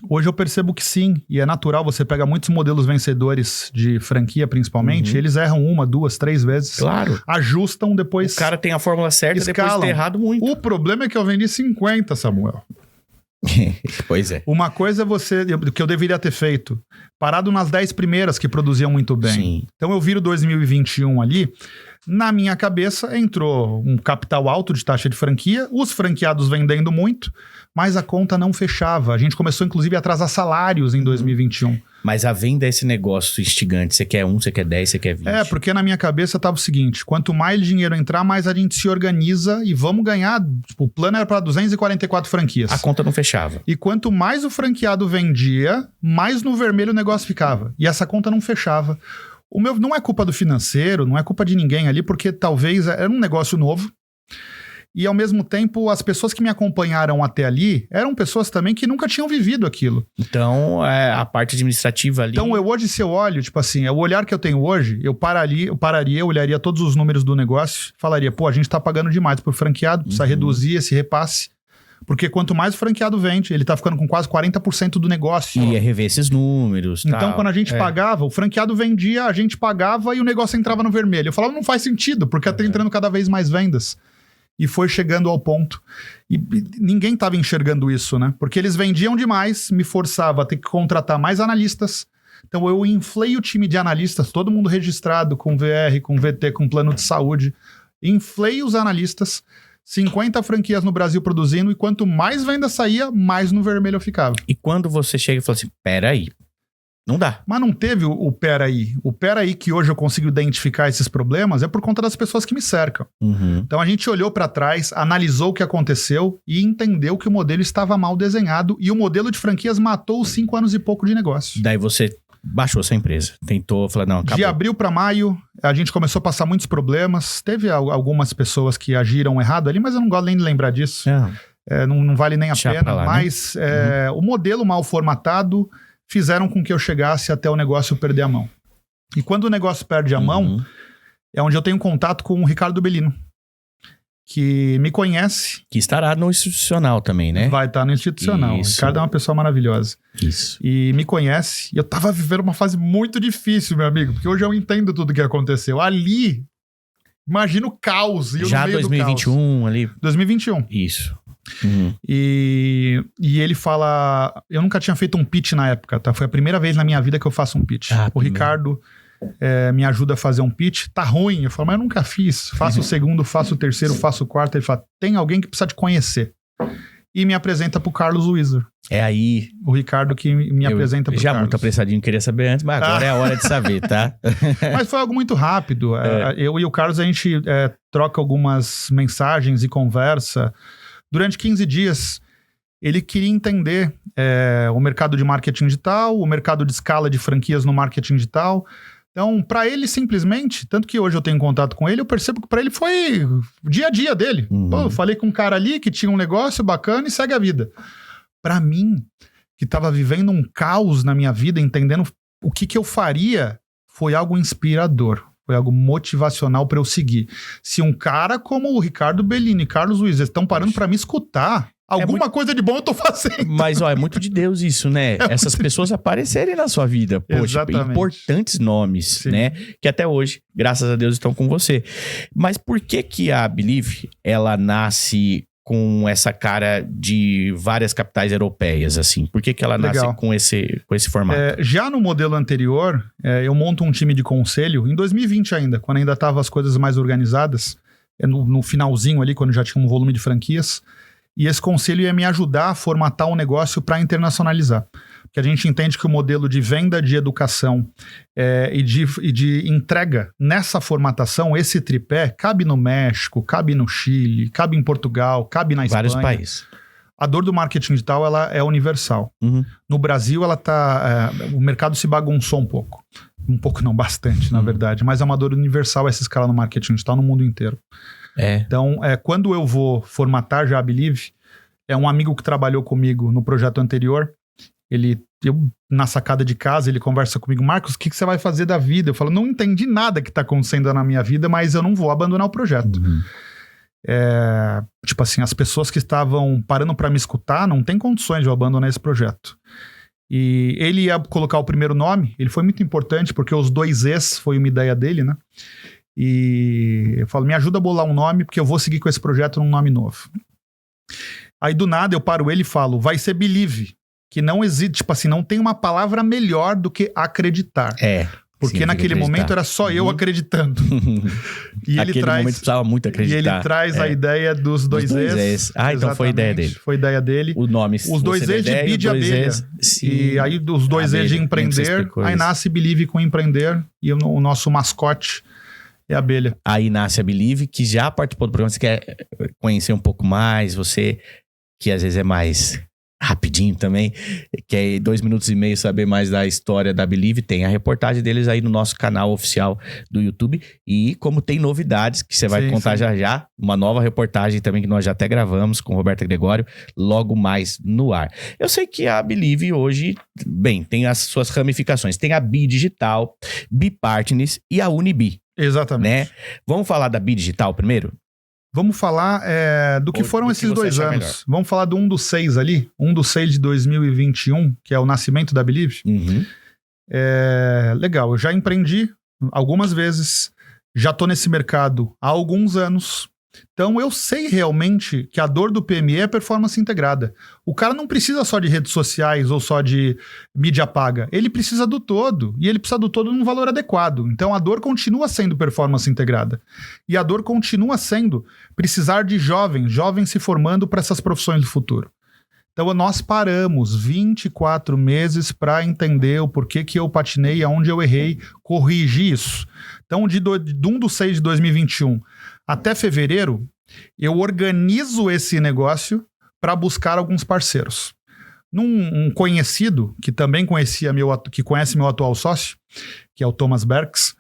Hoje eu percebo que sim, e é natural, você pega muitos modelos vencedores de franquia principalmente, eles erram 1, 2, 3 vezes. Claro. Ajustam, depois... O cara tem a fórmula certa, escalam. Depois de ter errado muito. O problema é que eu vendi 50, Samuel. Pois é. Uma coisa é que eu deveria ter feito, parado nas 10 primeiras que produziam muito bem. Sim. Então eu viro 2021 ali, na minha cabeça entrou um capital alto de taxa de franquia, os franqueados vendendo muito, mas a conta não fechava. A gente começou inclusive a atrasar salários em 2021. Mas a venda é esse negócio instigante. Você quer 1, você quer 10, você quer 20. Porque na minha cabeça tava o seguinte, quanto mais dinheiro entrar, mais a gente se organiza e vamos ganhar. O plano era para 244 franquias. A conta não fechava. E quanto mais o franqueado vendia, mais no vermelho o negócio ficava. E essa conta não fechava. O meu não é culpa do financeiro, não é culpa de ninguém ali, porque talvez era um negócio novo. E ao mesmo tempo, as pessoas que me acompanharam até ali eram pessoas também que nunca tinham vivido aquilo. Então, a parte administrativa ali... Então, hoje, se eu olho, tipo assim, o olhar que eu tenho hoje, eu olharia todos os números do negócio, falaria, a gente tá pagando demais por franqueado, precisa reduzir esse repasse. Porque quanto mais o franqueado vende, ele tá ficando com quase 40% do negócio. E ia rever esses números. Então, tal. Quando a gente pagava, o franqueado vendia, a gente pagava e o negócio entrava no vermelho. Eu falava, não faz sentido, porque tá entrando cada vez mais vendas. E foi chegando ao ponto. E ninguém estava enxergando isso, né? Porque eles vendiam demais, me forçava a ter que contratar mais analistas. Então eu inflei o time de analistas, todo mundo registrado com VR, com VT, com plano de saúde. Inflei os analistas, 50 franquias no Brasil produzindo, e quanto mais venda saía, mais no vermelho eu ficava. E quando você chega e fala assim, peraí, não dá. Mas não teve o peraí. O peraí que hoje eu consigo identificar esses problemas é por conta das pessoas que me cercam. Então a gente olhou para trás, analisou o que aconteceu e entendeu que o modelo estava mal desenhado e o modelo de franquias matou os 5 anos e pouco de negócio. Daí você baixou sua empresa. Tentou, falou, não, acabou. De abril para maio, a gente começou a passar muitos problemas. Teve algumas pessoas que agiram errado ali, mas eu não gosto nem de lembrar disso. Não vale nem a pena. Lá, mas o modelo mal formatado fizeram com que eu chegasse até o negócio perder a mão. E quando o negócio perde a mão, é onde eu tenho contato com o Ricardo Bellino, que me conhece. Que estará no institucional também, né? Vai estar no institucional. Isso. O Ricardo é uma pessoa maravilhosa. Isso. E me conhece. E eu tava vivendo uma fase muito difícil, meu amigo, porque hoje eu entendo tudo o que aconteceu. Ali, imagina o caos. E eu já no meio 2021 do caos. ali. 2021. Isso. E ele fala... Eu nunca tinha feito um pitch na época, tá? Foi a primeira vez na minha vida que eu faço um pitch. O Ricardo me ajuda a fazer um pitch. Tá ruim. Eu falo, mas eu nunca fiz. Faço o segundo, faço o terceiro, faço o quarto. Ele fala, tem alguém que precisa te conhecer. E me apresenta pro Carlos Wieser. É aí... O Ricardo que me apresenta pro já Carlos. Muito apressadinho, queria saber antes, mas agora é a hora de saber, tá? Mas foi algo muito rápido. Eu e o Carlos, a gente troca algumas mensagens e conversa. Durante 15 dias, ele queria entender o mercado de marketing digital, o mercado de escala de franquias no marketing digital. Então, para ele, simplesmente, tanto que hoje eu tenho contato com ele, eu percebo que para ele foi o dia a dia dele. Pô, eu falei com um cara ali que tinha um negócio bacana e segue a vida. Para mim, que estava vivendo um caos na minha vida, entendendo o que eu faria, foi algo inspirador. Foi algo motivacional para eu seguir. Se um cara como o Ricardo Bellini e Carlos Wieser estão parando para me escutar, alguma coisa de bom eu tô fazendo. Mas, é muito de Deus isso, né? Essas pessoas aparecerem na sua vida. Poxa, importantes nomes, Sim. né? Que até hoje, graças a Deus, estão com você. Mas por que a Believe, ela nasce com essa cara de várias capitais europeias, assim? Por que ela nasce com esse formato? Já no modelo anterior, eu monto um time de conselho, em 2020 ainda, quando ainda estavam as coisas mais organizadas, no finalzinho ali, quando já tinha um volume de franquias, e esse conselho ia me ajudar a formatar um negócio para internacionalizar. Porque a gente entende que o modelo de venda, de educação e de entrega nessa formatação, esse tripé, cabe no México, cabe no Chile, cabe em Portugal, cabe na Espanha. Vários países. A dor do marketing digital, ela é universal. No Brasil, ela o mercado se bagunçou um pouco. Um pouco não, bastante, na verdade. Mas é uma dor universal essa escala no marketing digital no mundo inteiro. Então, quando eu vou formatar já a Believe, um amigo que trabalhou comigo no projeto anterior, na sacada de casa, ele conversa comigo, Marcos, o que você vai fazer da vida? Eu falo, não entendi nada que está acontecendo na minha vida, mas eu não vou abandonar o projeto. Tipo assim, as pessoas que estavam parando para me escutar, não tem condições de eu abandonar esse projeto. E ele ia colocar o primeiro nome, ele foi muito importante, porque os 2 Es foi uma ideia dele, né? E eu falo, me ajuda a bolar um nome, porque eu vou seguir com esse projeto num nome novo. Aí do nada eu paro ele e falo, vai ser Believe, que não existe, tipo assim, não tem uma palavra melhor do que acreditar. Porque naquele momento era só eu acreditando. E naquele momento precisava muito acreditar. E ele traz a ideia dos 2 Es. Então foi ideia dele. Foi ideia dele. O nome. Os 2 Es de Bi de abelha. E aí os 2 Es de empreender. Aí nasce Believe com empreender. E o nosso mascote é a abelha. Aí nasce a Believe, que já participou do programa. Você quer conhecer um pouco mais? Você, que às vezes é mais rapidinho também, quer 2 minutos e meio saber mais da história da Believe, tem a reportagem deles aí no nosso canal oficial do YouTube. E como tem novidades que você vai contar já, uma nova reportagem também que nós já até gravamos com Roberta Gregório, logo mais no ar. Eu sei que a Believe hoje, bem, tem as suas ramificações. Tem a Bi Digital, Bi Partners e a Unibi. Exatamente. Né? Vamos falar da Bi Digital primeiro? Vamos falar do que foram esses 2 anos. Melhor. Vamos falar do 1/6 ali. 1/6 de 2021, que é o nascimento da Believe. Legal, eu já empreendi algumas vezes. Já tô nesse mercado há alguns anos. Então eu sei realmente que a dor do PME é performance integrada. O cara não precisa só de redes sociais ou só de mídia paga. Ele precisa do todo. E ele precisa do todo num valor adequado. Então a dor continua sendo performance integrada. E a dor continua sendo precisar de jovens se formando para essas profissões do futuro. Então nós paramos 24 meses para entender o porquê que eu patinei, aonde eu errei, corrigir isso. Então de 1/6 de 2021 até fevereiro, eu organizo esse negócio para buscar alguns parceiros. num conhecido, que também que conhece meu atual sócio, que é o Thomas Berks,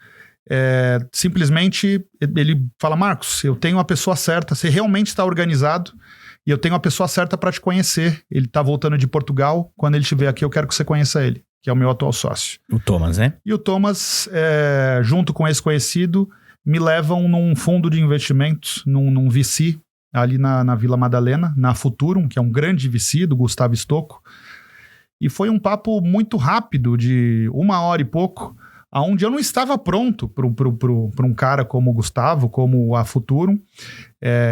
simplesmente ele fala, Marcos, eu tenho a pessoa certa, você realmente está organizado e eu tenho a pessoa certa para te conhecer. Ele está voltando de Portugal, quando ele estiver aqui eu quero que você conheça ele, que é o meu atual sócio. O Thomas, né? E o Thomas, junto com esse conhecido, me levam num fundo de investimentos, num VC, ali na Vila Madalena, na Futurum, que é um grande VC do Gustavo Stocco. E foi um papo muito rápido, de 1 hora e pouco, onde eu não estava pronto para um cara como o Gustavo, como a Futurum.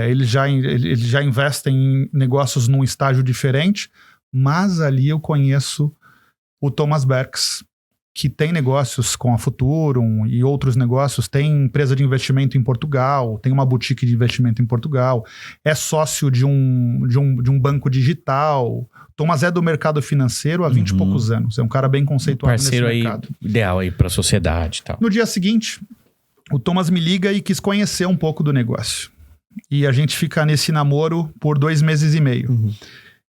Eles já investem em negócios num estágio diferente, mas ali eu conheço o Thomas Berks, que tem negócios com a Futurum e outros negócios, tem empresa de investimento em Portugal, tem uma boutique de investimento em Portugal, é sócio de um banco digital. Thomas é do mercado financeiro há 20 e poucos anos, é um cara bem conceituado nesse mercado. Parceiro ideal aí para a sociedade e tal. No dia seguinte, o Thomas me liga e quis conhecer um pouco do negócio. E a gente fica nesse namoro por 2 meses e meio. Uhum.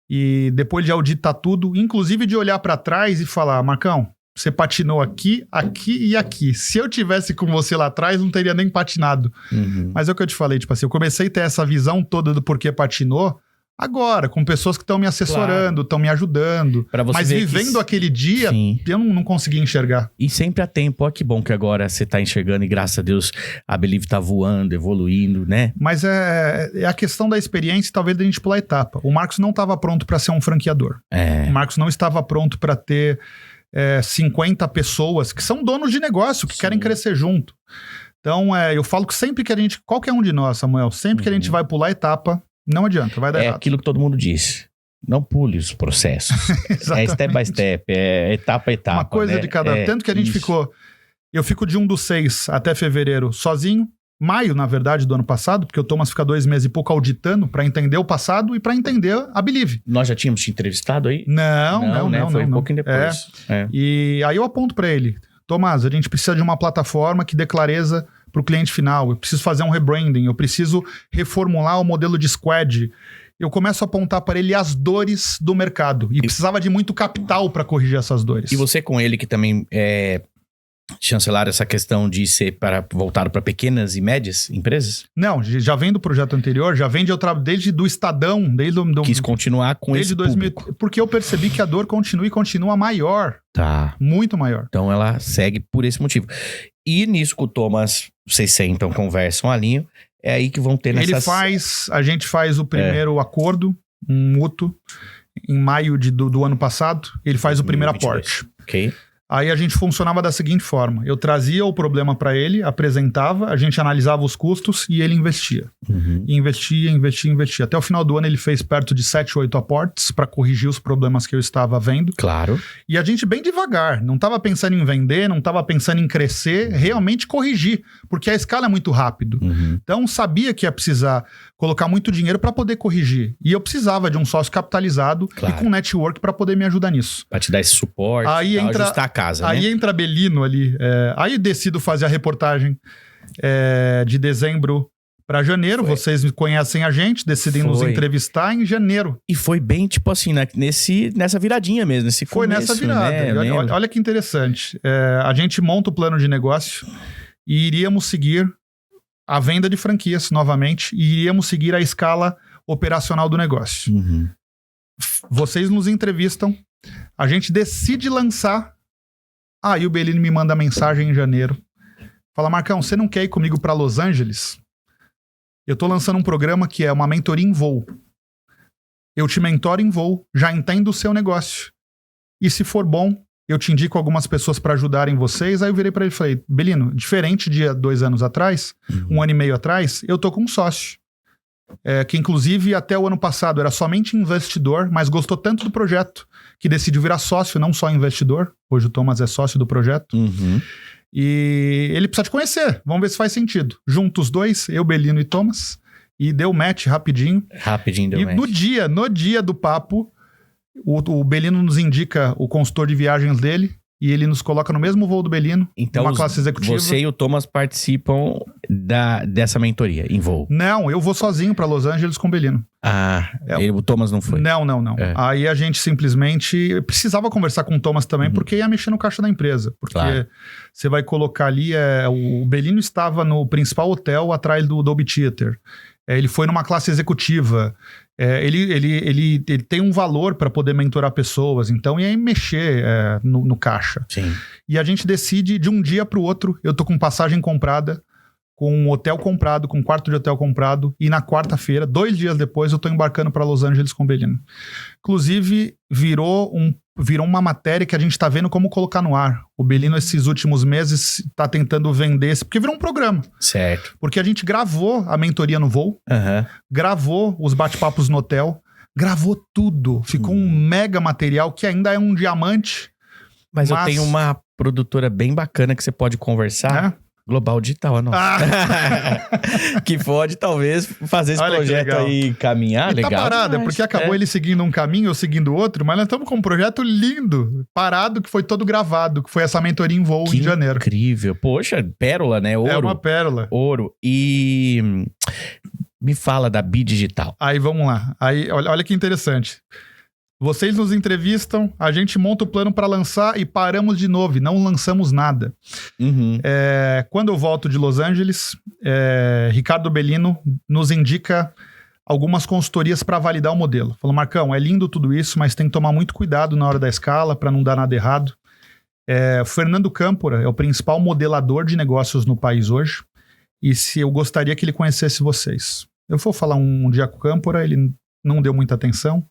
E depois de auditar tudo, inclusive de olhar para trás e falar, Marcão, você patinou aqui, aqui e aqui. Se eu tivesse com você lá atrás, não teria nem patinado. Uhum. Mas é o que eu te falei, tipo assim, eu comecei a ter essa visão toda do porquê patinou agora, com pessoas que estão me assessorando, estão me ajudando. Mas vivendo aquele dia, sim, eu não consegui enxergar. E sempre há tempo. Ó, que bom que agora você tá enxergando e graças a Deus a Believe tá voando, evoluindo, né? Mas é a questão da experiência e talvez da gente pular a etapa. O Marcos não estava pronto para ser um franqueador. O Marcos não estava pronto para ter 50 pessoas que são donos de negócio, que sim, querem crescer junto. Então, eu falo que sempre que a gente, qualquer um de nós, Samuel, sempre que a gente vai pular a etapa, não adianta, vai dar errado. É aquilo que todo mundo diz. Não pule os processos. É step by step, é etapa a etapa. Uma coisa, né, de cada... Tanto que a gente ficou... Eu fico de 1/6 até fevereiro sozinho. Maio, na verdade, do ano passado, porque o Thomas fica 2 meses e pouco auditando para entender o passado e para entender a Believe. Nós já tínhamos te entrevistado aí? Não. Foi um pouquinho depois. E aí eu aponto para ele. Thomas, a gente precisa de uma plataforma que dê clareza para o cliente final. Eu preciso fazer um rebranding, eu preciso reformular o modelo de squad. Eu começo a apontar para ele as dores do mercado. E precisava de muito capital para corrigir essas dores. E você com ele que também chancelar essa questão de ser voltado para pequenas e médias empresas? Não, já vem do projeto anterior, já vem desde do Estadão, desde quis continuar com esse público. Porque eu percebi que a dor continua maior. Tá. Muito maior. Então ela segue por esse motivo. E nisso com o Thomas, vocês sentam, conversam, alinham, é aí que vão ter nessas... A gente faz o primeiro acordo, um mútuo, em maio do ano passado, ele faz 2022. O primeiro aporte. Ok. Aí a gente funcionava da seguinte forma, eu trazia o problema para ele, apresentava, a gente analisava os custos e ele investia. Uhum. Investia. Até o final do ano ele fez perto de 7, 8 aportes para corrigir os problemas que eu estava vendo. Claro. E a gente bem devagar, não estava pensando em vender, não estava pensando em crescer, realmente corrigir, porque a escala é muito rápido. Uhum. Então sabia que ia precisar colocar muito dinheiro para poder corrigir. E eu precisava de um sócio capitalizado, claro, e com network para poder me ajudar nisso. Para te dar esse suporte, aí ajustar a casa, aí, né? Entra Belino ali. Aí decido fazer a reportagem de dezembro para janeiro. Foi. Vocês conhecem a gente, decidem nos entrevistar em janeiro. E foi bem, tipo assim, nessa viradinha mesmo, nesse começo. Foi nessa virada. Né? Olha que interessante. A gente monta o plano de negócio e iríamos seguir a venda de franquias novamente e iríamos seguir a escala operacional do negócio. Uhum. Vocês nos entrevistam, a gente decide lançar. Aí o Belino me manda mensagem em janeiro. Fala, Marcão, você não quer ir comigo para Los Angeles? Eu tô lançando um programa que é uma mentoria em voo. Eu te mentoro em voo, já entendo o seu negócio. E se for bom, eu te indico algumas pessoas para ajudarem vocês. Aí eu virei para ele e falei, Belino, diferente de 2 anos atrás, 1 ano e meio atrás, eu tô com um sócio. Que inclusive até o ano passado era somente investidor, mas gostou tanto do projeto que decidiu virar sócio, não só investidor. Hoje o Thomas é sócio do projeto. Uhum. E ele precisa te conhecer. Vamos ver se faz sentido. Juntos os dois, eu, Belino e Thomas. E deu match rapidinho. Rapidinho deu match. E no dia do papo, o Belino nos indica o consultor de viagens dele. E ele nos coloca no mesmo voo do Belino, então, numa classe executiva. Você e o Thomas participam dessa mentoria em voo? Não, eu vou sozinho para Los Angeles com o Belino. O Thomas não foi? Não. Aí a gente simplesmente precisava conversar com o Thomas também, porque ia mexer no caixa da empresa. Porque você vai colocar ali, o Belino estava no principal hotel atrás do Dolby Theater. Ele foi numa classe executiva. Ele tem um valor para poder mentorar pessoas, então ia mexer no caixa. Sim. E a gente decide de um dia para o outro, eu tô com passagem comprada, com um hotel comprado, com um quarto de hotel comprado, e na quarta-feira, 2 dias depois, eu tô embarcando para Los Angeles com o Belino. Inclusive, virou uma matéria que a gente tá vendo como colocar no ar. O Belino, esses últimos meses, tá tentando vender, porque virou um programa. Certo. Porque a gente gravou a mentoria no voo, gravou os bate-papos no hotel, gravou tudo. Ficou um mega material que ainda é um diamante. Mas eu tenho uma produtora bem bacana que você pode conversar. Global Digital, não. Que pode, talvez, fazer esse projeto aí caminhar. E legal. Tá parado, porque acabou ele seguindo um caminho, eu seguindo outro, mas nós estamos com um projeto lindo, parado, que foi todo gravado, que foi essa mentoria em voo em janeiro. Incrível. Poxa, pérola, né? Ouro. É uma pérola. Ouro. E me fala da Bi Digital. Aí, vamos lá. Aí, olha que interessante. Vocês nos entrevistam, a gente monta o plano para lançar e paramos de novo, e não lançamos nada. Quando eu volto de Los Angeles, Ricardo Belino nos indica algumas consultorias para validar o modelo. Falou, Marcão, é lindo tudo isso, mas tem que tomar muito cuidado na hora da escala para não dar nada errado. O Fernando Câmpora é o principal modelador de negócios no país hoje, e se eu gostaria que ele conhecesse vocês. Eu vou falar um dia com o Câmpora, ele não deu muita atenção.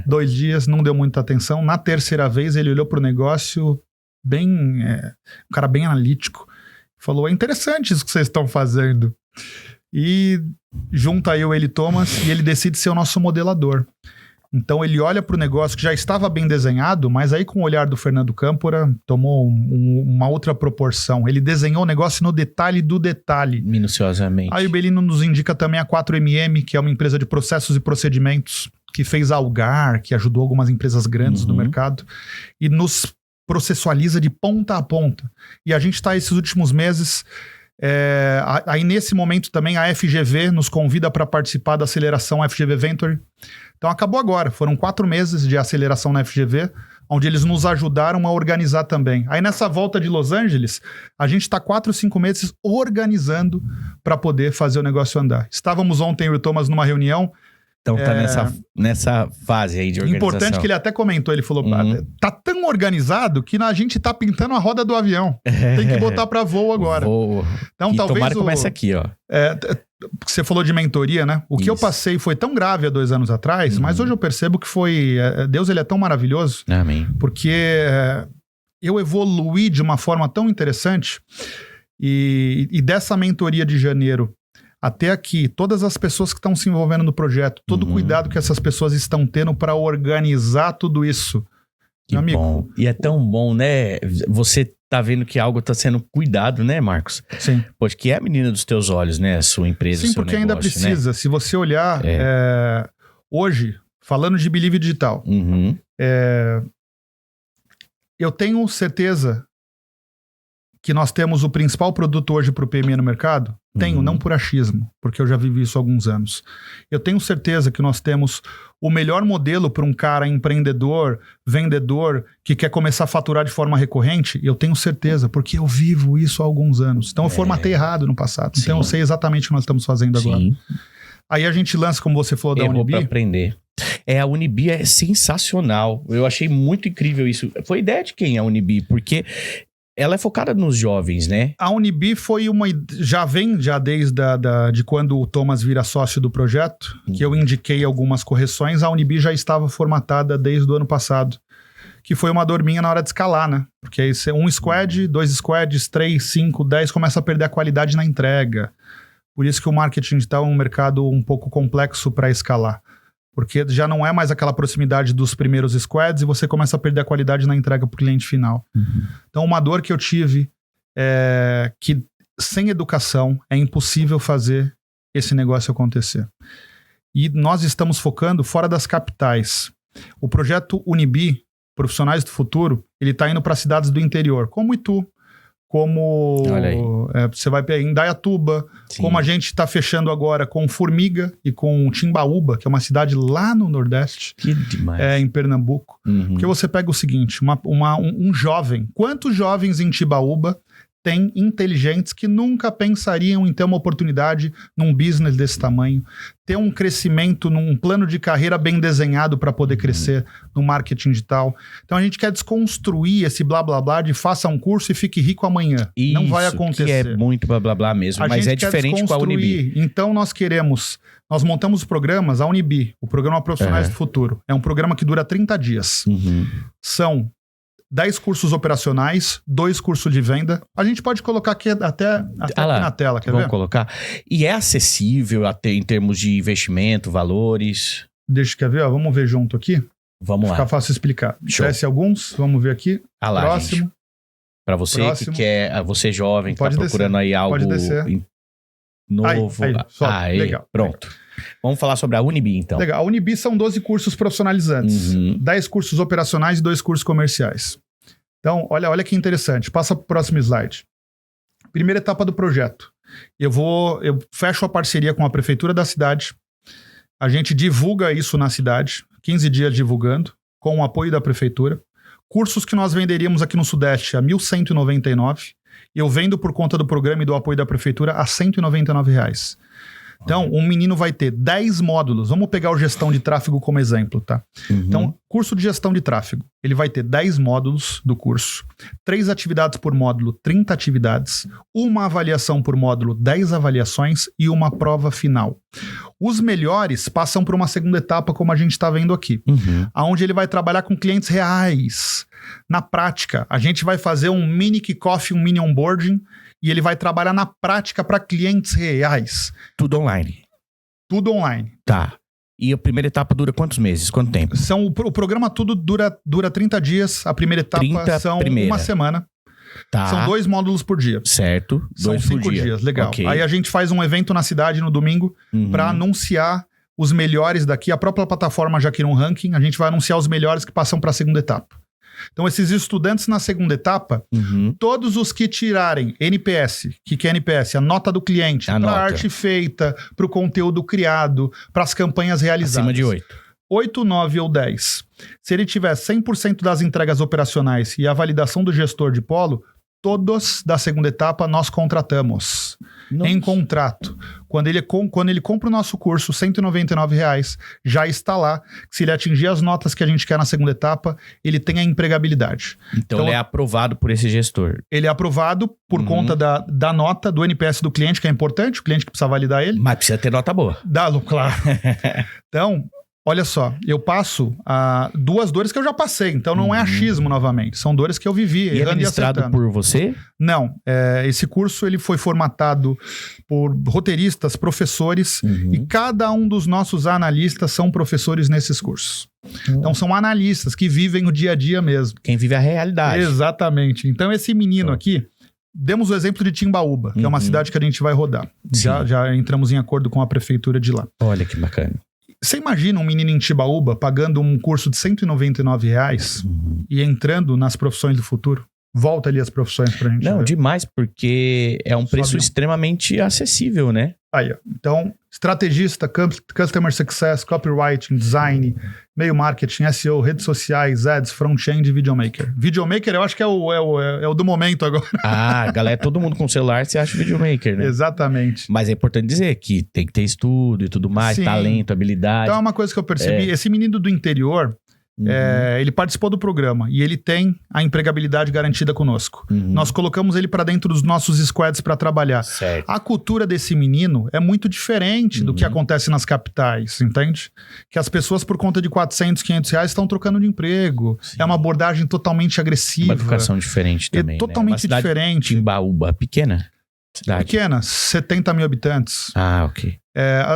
2 dias, não deu muita atenção. Na terceira vez, ele olhou para o negócio bem... um cara bem analítico. Falou, é interessante isso que vocês estão fazendo. E junta eu, ele, Thomas, e ele decide ser o nosso modelador. Então, ele olha para o negócio que já estava bem desenhado, mas aí com o olhar do Fernando Câmpora, tomou uma outra proporção. Ele desenhou o negócio no detalhe do detalhe. Minuciosamente. Aí o Belino nos indica também a 4MM, que é uma empresa de processos e procedimentos, que fez a Algar, que ajudou algumas empresas grandes no mercado, e nos processualiza de ponta a ponta. E a gente está esses últimos meses... aí nesse momento também a FGV nos convida para participar da aceleração FGV Venture. Então acabou agora, foram 4 meses de aceleração na FGV, onde eles nos ajudaram a organizar também. Aí nessa volta de Los Angeles, a gente está 4, 5 meses organizando para poder fazer o negócio andar. Estávamos ontem, eu e o Thomas, numa reunião. Então tá nessa fase aí de organização. Importante que ele até comentou, ele falou, tá tão organizado que a gente tá pintando a roda do avião. Tem que botar para voo agora. Então e talvez tomara comece aqui, ó. Você falou de mentoria, né? O que eu passei foi tão grave há 2 anos atrás, mas hoje eu percebo que foi... Deus, ele é tão maravilhoso. Amém. Porque eu evoluí de uma forma tão interessante e dessa mentoria de janeiro até aqui, todas as pessoas que estão se envolvendo no projeto, todo o cuidado que essas pessoas estão tendo para organizar tudo isso. Que amigo, bom. E é tão bom, né? Você tá vendo que algo tá sendo cuidado, né, Marcos? Sim. Pois que é a menina dos teus olhos, né? A sua empresa, sim, o seu porque negócio, ainda precisa. Né? Se você olhar, hoje, falando de Believe Digital, eu tenho certeza que nós temos o principal produto hoje para o PME no mercado? Tenho, não por achismo, porque eu já vivi isso há alguns anos. Eu tenho certeza que nós temos o melhor modelo para um cara empreendedor, vendedor, que quer começar a faturar de forma recorrente. Eu tenho certeza, porque eu vivo isso há alguns anos. Então eu formatei errado no passado. Sim. Então eu sei exatamente o que nós estamos fazendo agora. Sim. Aí a gente lança, como você falou, da Unibi. Para aprender. A Unibi é sensacional. Eu achei muito incrível isso. Foi ideia de quem a Unibi? Porque... ela é focada nos jovens, né? A Unibi foi já desde de quando o Thomas vira sócio do projeto, que eu indiquei algumas correções. A Unibi já estava formatada desde o ano passado, que foi uma dor minha na hora de escalar, né? Porque aí 1 squad, 2 squads, 3, 5, 10, começa a perder a qualidade na entrega. Por isso que o marketing digital é um mercado um pouco complexo para escalar. Porque já não é mais aquela proximidade dos primeiros squads e você começa a perder a qualidade na entrega para o cliente final. Então, uma dor que eu tive é que sem educação é impossível fazer esse negócio acontecer. E nós estamos focando fora das capitais. O projeto Unibi, Profissionais do Futuro, ele está indo para cidades do interior, como Itu, como você vai em Indaiatuba, Sim. como a gente está fechando agora com Formiga e com Timbaúba, que é uma cidade lá no Nordeste, Que demais. em Pernambuco. Porque você pega o seguinte, um jovem, quantos jovens em Timbaúba tem inteligentes que nunca pensariam em ter uma oportunidade num business desse tamanho, ter um crescimento num plano de carreira bem desenhado para poder crescer no marketing digital. Então a gente quer desconstruir esse blá blá blá de faça um curso e fique rico amanhã. Isso, não vai acontecer. Que é muito blá blá blá mesmo, mas é diferente com a Unibi. Então nós montamos os programas, a Unibi, o Programa Profissionais do Futuro. É um programa que dura 30 dias. São 10 cursos operacionais, 2 cursos de venda. A gente pode colocar aqui até aqui na tela, quer ver? Vamos colocar. E é acessível até em termos de investimento, valores? Quer ver? Vamos ver junto aqui. Vamos lá. Fica fácil explicar. Cresce alguns, vamos ver aqui. Próximo. Para você que quer, você jovem, que está procurando aí algo novo. Aí, legal. Pronto. Vamos falar sobre a Unibi, então. Legal. A Unibi são 12 cursos profissionalizantes. 10 cursos operacionais e 2 cursos comerciais. Então, olha que interessante. Passa para o próximo slide. Primeira etapa do projeto. Eu fecho a parceria com a prefeitura da cidade. A gente divulga isso na cidade. 15 dias divulgando, com o apoio da prefeitura. Cursos que nós venderíamos aqui no Sudeste a R$ 1.199. Eu vendo por conta do programa e do apoio da prefeitura a R$ 199. Então, um menino vai ter 10 módulos. Vamos pegar o gestão de tráfego como exemplo, tá? Então, curso de gestão de tráfego. Ele vai ter 10 módulos do curso, 3 atividades por módulo, 30 atividades, uma avaliação por módulo, 10 avaliações e uma prova final. Os melhores passam por uma segunda etapa, como a gente está vendo aqui, onde ele vai trabalhar com clientes reais. Na prática, a gente vai fazer um mini kickoff, um mini onboarding, e ele vai trabalhar na prática para clientes reais. Tudo online. Tudo online. Tá. E a primeira etapa dura quantos meses? Quanto tempo? O programa tudo dura 30 dias. A primeira etapa uma semana. Tá. São 2 módulos por dia. Certo. São 5 dias. Legal. Okay. Aí a gente faz um evento na cidade no domingo para anunciar os melhores daqui. A própria plataforma já criou um ranking. A gente vai anunciar os melhores que passam para a segunda etapa. Então, esses estudantes na segunda etapa, todos os que tirarem NPS, que é NPS? A nota do cliente, para a arte feita, para o conteúdo criado, para as campanhas realizadas. Acima de 8. 8, 9 ou 10. Se ele tiver 100% das entregas operacionais e a validação do gestor de polo, todos da segunda etapa nós contratamos. Nossa. Em contrato. Quando ele compra o nosso curso, R$ 199, já está lá. Se ele atingir as notas que a gente quer na segunda etapa, ele tem a empregabilidade. Então ele é aprovado por esse gestor. Ele é aprovado por conta da nota do NPS do cliente, que é importante, o cliente que precisa validar ele. Mas precisa ter nota boa. Claro. Então, olha só, eu passo 2 dores que eu já passei, então não é achismo novamente, são dores que eu vivi. E é administrado por você? Não, esse curso ele foi formatado por roteiristas, professores, e cada um dos nossos analistas são professores nesses cursos. Então são analistas que vivem o dia a dia mesmo. Quem vive a realidade. Exatamente. Então esse menino aqui, demos o exemplo de Timbaúba, que é uma cidade que a gente vai rodar. Já entramos em acordo com a prefeitura de lá. Olha que bacana. Você imagina um menino em Timbaúba pagando um curso de R$ 199 e entrando nas profissões do futuro? Volta ali as profissões pra gente ver. Demais, porque é um preço extremamente acessível, né? Aí, ó. Então, estrategista, Customer Success, Copywriting, Design, Meio Marketing, SEO, redes sociais, Ads, Front-End e Videomaker. Videomaker eu acho que é o do momento agora. Galera, todo mundo com celular você acha Videomaker, né? Exatamente. Mas é importante dizer que tem que ter estudo e tudo mais, talento, habilidade. Então é uma coisa que eu percebi, esse menino do interior, ele participou do programa e ele tem a empregabilidade garantida conosco. Nós colocamos ele para dentro dos nossos squads para trabalhar. Certo. A cultura desse menino é muito diferente do que acontece nas capitais, entende? Que as pessoas por conta de 400, 500 reais estão trocando de emprego. Sim. É uma abordagem totalmente agressiva. Uma educação diferente também, totalmente diferente. Timbaúba, pequena cidade? Pequena, 70 mil habitantes. Ok.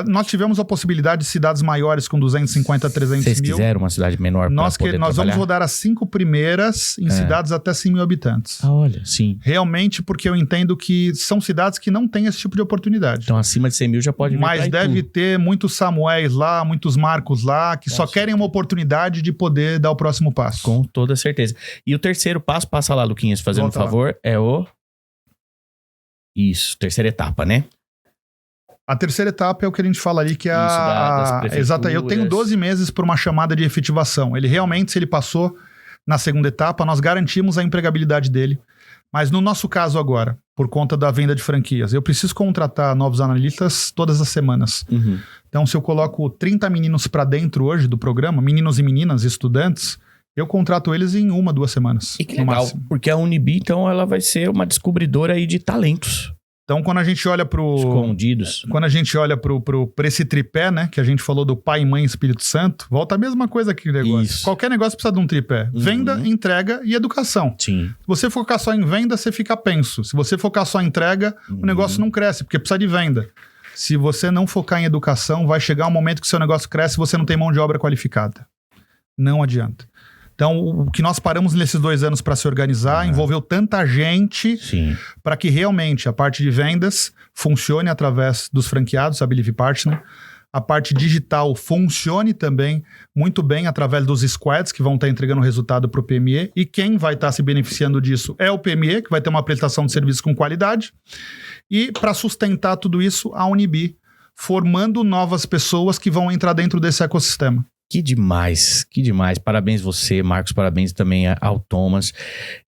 Nós tivemos a possibilidade de cidades maiores com 250 a 300 Vocês mil. quiseram uma cidade menor para poder Nós trabalhar? vamos rodar as 5 primeiras em cidades até 100 mil habitantes. Olha, sim. Realmente, porque eu entendo que são cidades que não têm esse tipo de oportunidade. Então, acima de 100 mil já pode vir. Mas deve ter muitos Samuéis lá, muitos Marcos lá, que só querem uma oportunidade de poder dar o próximo passo. Com toda certeza. E o terceiro passo, passa lá, Luquinhas, fazendo um favor, é o... Isso, terceira etapa, né? A terceira etapa é o que a gente fala ali, que é Exato, eu tenho 12 meses para uma chamada de efetivação. Ele realmente, se ele passou na segunda etapa, nós garantimos a empregabilidade dele. Mas no nosso caso agora, por conta da venda de franquias, eu preciso contratar novos analistas todas as semanas. Uhum. Então, se eu coloco 30 meninos para dentro hoje do programa, meninos e meninas, estudantes, eu contrato eles em 1, 2 semanas. E que legal, porque a Unibi, então, ela vai ser uma descobridora aí de talentos. Então, quando a gente olha escondidos. Quando a gente olha para esse tripé, né? Que a gente falou do Pai, Mãe e Espírito Santo, volta a mesma coisa aqui o negócio. Isso. Qualquer negócio precisa de um tripé. Venda, entrega e educação. Sim. Se você focar só em venda, você fica penso. Se você focar só em entrega, o negócio não cresce, porque precisa de venda. Se você não focar em educação, vai chegar um momento que seu negócio cresce e você não tem mão de obra qualificada. Não adianta. Então, o que nós paramos nesses 2 anos para se organizar envolveu tanta gente para que realmente a parte de vendas funcione através dos franqueados, a Believe Partner. A parte digital funcione também muito bem através dos squads que vão estar entregando resultado para o PME. E quem vai estar se beneficiando disso é o PME, que vai ter uma prestação de serviço com qualidade. E para sustentar tudo isso, a Unibi, formando novas pessoas que vão entrar dentro desse ecossistema. Que demais, que demais. Parabéns você, Marcos, parabéns também ao Thomas.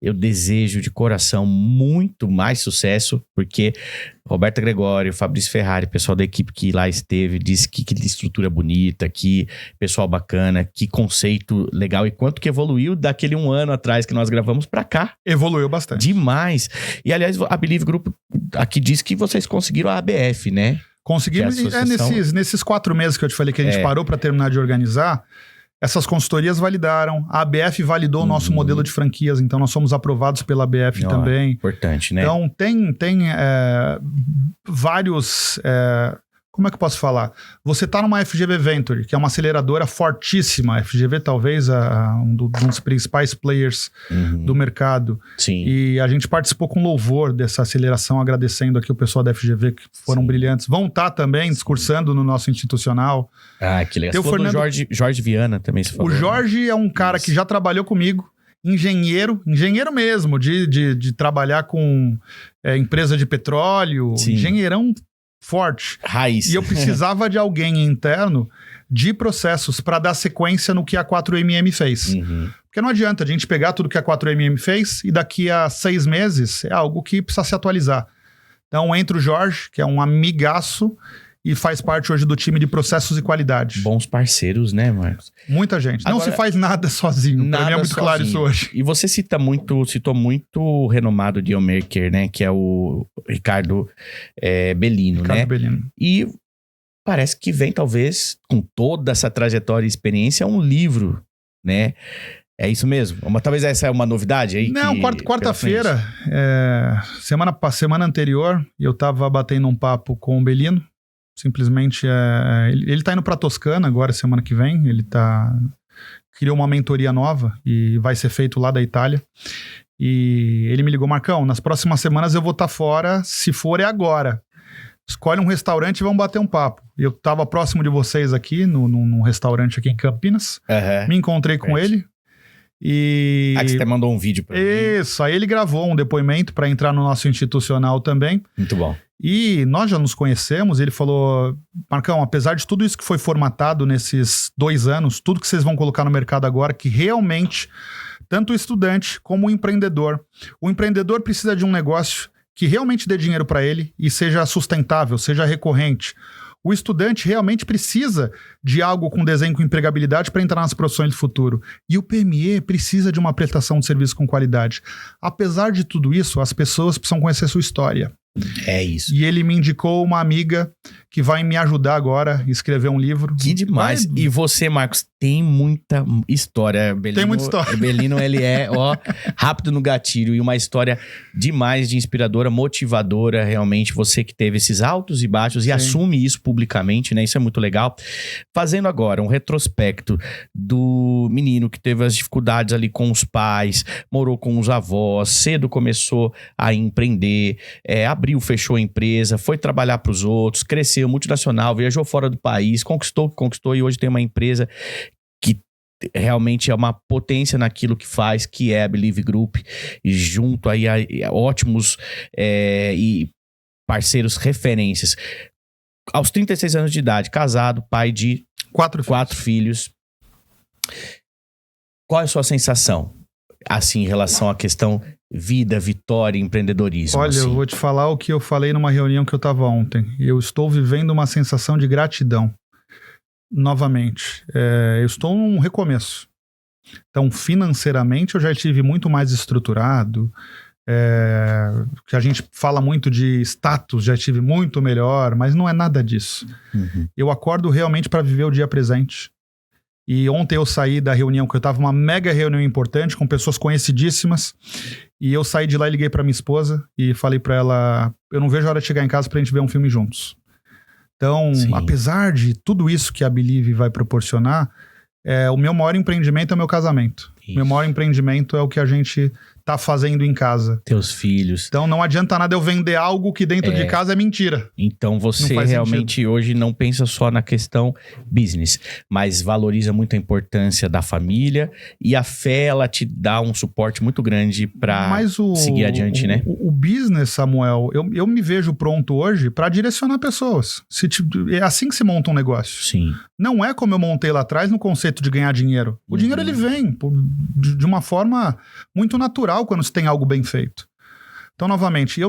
Eu desejo de coração muito mais sucesso, porque Roberta Gregório, Fabrício Ferrari, pessoal da equipe que lá esteve, disse que estrutura bonita, que pessoal bacana, que conceito legal e quanto que evoluiu daquele 1 ano atrás que nós gravamos pra cá. Evoluiu bastante. Demais. E aliás, a Believe Group aqui diz que vocês conseguiram a ABF, né? Conseguimos, nesses 4 meses que eu te falei que a gente parou para terminar de organizar, essas consultorias validaram, a ABF validou o nosso modelo de franquias, então nós somos aprovados pela ABF também. Importante, né? Então tem vários... como é que eu posso falar? Você está numa FGV Venture, que é uma aceleradora fortíssima. A FGV talvez um dos principais players do mercado. Sim. E a gente participou com louvor dessa aceleração, agradecendo aqui o pessoal da FGV, que foram brilhantes. Vão estar também discursando no nosso institucional. Ah, que legal. Você falou do Jorge Viana também, se falou. O Jorge é um cara que já trabalhou comigo, engenheiro mesmo, de trabalhar com empresa de petróleo, engenheirão forte. Raiz. E eu precisava de alguém interno de processos para dar sequência no que a 4MM fez. Porque não adianta a gente pegar tudo que a 4MM fez e daqui a 6 meses é algo que precisa se atualizar. Então entra o Jorge, que é um amigaço e faz parte hoje do time de processos e qualidade. Bons parceiros, né, Marcos? Muita gente. Agora, não se faz nada sozinho. Para mim é muito claro isso hoje. E você citou muito o renomado dealmaker, né? Que é o Ricardo Bellino, né? Bellino. E parece que vem, talvez, com toda essa trajetória e experiência, um livro, né? É isso mesmo? Talvez essa é uma novidade aí? Não, quarta-feira, semana anterior, eu tava batendo um papo com o Bellino. Simplesmente, ele tá indo pra Toscana agora, semana que vem. Ele criou uma mentoria nova e vai ser feito lá da Itália. E ele me ligou, Marcão, nas próximas semanas eu vou estar fora, se for é agora. Escolhe um restaurante e vamos bater um papo. Eu tava próximo de vocês aqui, num restaurante aqui em Campinas. Me encontrei com ele. E... que você até mandou um vídeo pra mim. Isso, aí ele gravou um depoimento para entrar no nosso institucional também. Muito bom. E nós já nos conhecemos, ele falou, Marcão, apesar de tudo isso que foi formatado nesses 2 anos, tudo que vocês vão colocar no mercado agora, que realmente, tanto o estudante como o empreendedor precisa de um negócio que realmente dê dinheiro para ele e seja sustentável, seja recorrente. O estudante realmente precisa de algo com desenho com empregabilidade para entrar nas profissões do futuro. E o PME precisa de uma prestação de serviço com qualidade. Apesar de tudo isso, as pessoas precisam conhecer sua história. É isso. E ele me indicou uma amiga que vai me ajudar agora a escrever um livro. Que demais. E você, Marcos, tem muita história. Bellino, tem muita história. Bellino, ele é, rápido no gatilho e uma história demais de inspiradora, motivadora, realmente. Você que teve esses altos e baixos e assume isso publicamente, né? Isso é muito legal. Fazendo agora um retrospecto do menino que teve as dificuldades ali com os pais, morou com os avós, cedo começou a empreender, abriu, fechou a empresa, foi trabalhar para os outros, cresceu, multinacional, viajou fora do país, conquistou e hoje tem uma empresa que realmente é uma potência naquilo que faz, que é a Believe Group, e junto aí a ótimos e parceiros, referências. Aos 36 anos de idade, casado, pai de 4 filhos. Qual é a sua sensação, assim, em relação à questão vida, vitória, empreendedorismo? Olha, assim? Eu vou te falar o que eu falei numa reunião que eu estava ontem. Eu estou vivendo uma sensação de gratidão. Novamente. Eu estou num recomeço. Então, financeiramente, eu já estive muito mais estruturado. Que a gente fala muito de status, já estive muito melhor, mas não é nada disso. Uhum. Eu acordo realmente para viver o dia presente. E ontem eu saí da reunião, que eu estava uma mega reunião importante, com pessoas conhecidíssimas, e eu saí de lá e liguei para minha esposa e falei para ela, eu não vejo a hora de chegar em casa pra gente ver um filme juntos. Então, Sim. apesar de tudo isso que a Believe vai proporcionar, o meu maior empreendimento é o meu casamento. Isso. Meu maior empreendimento é o que a gente tá fazendo em casa. Teus filhos. Então não adianta nada eu vender algo que dentro de casa é mentira. Então você realmente hoje não pensa só na questão business, mas valoriza muito a importância da família, e a fé, ela te dá um suporte muito grande para seguir adiante, né? O business, Samuel, eu me vejo pronto hoje para direcionar pessoas. É assim que se monta um negócio. Sim. Não é como eu montei lá atrás no conceito de ganhar dinheiro. O dinheiro ele vem de uma forma muito natural quando se tem algo bem feito. Então, novamente,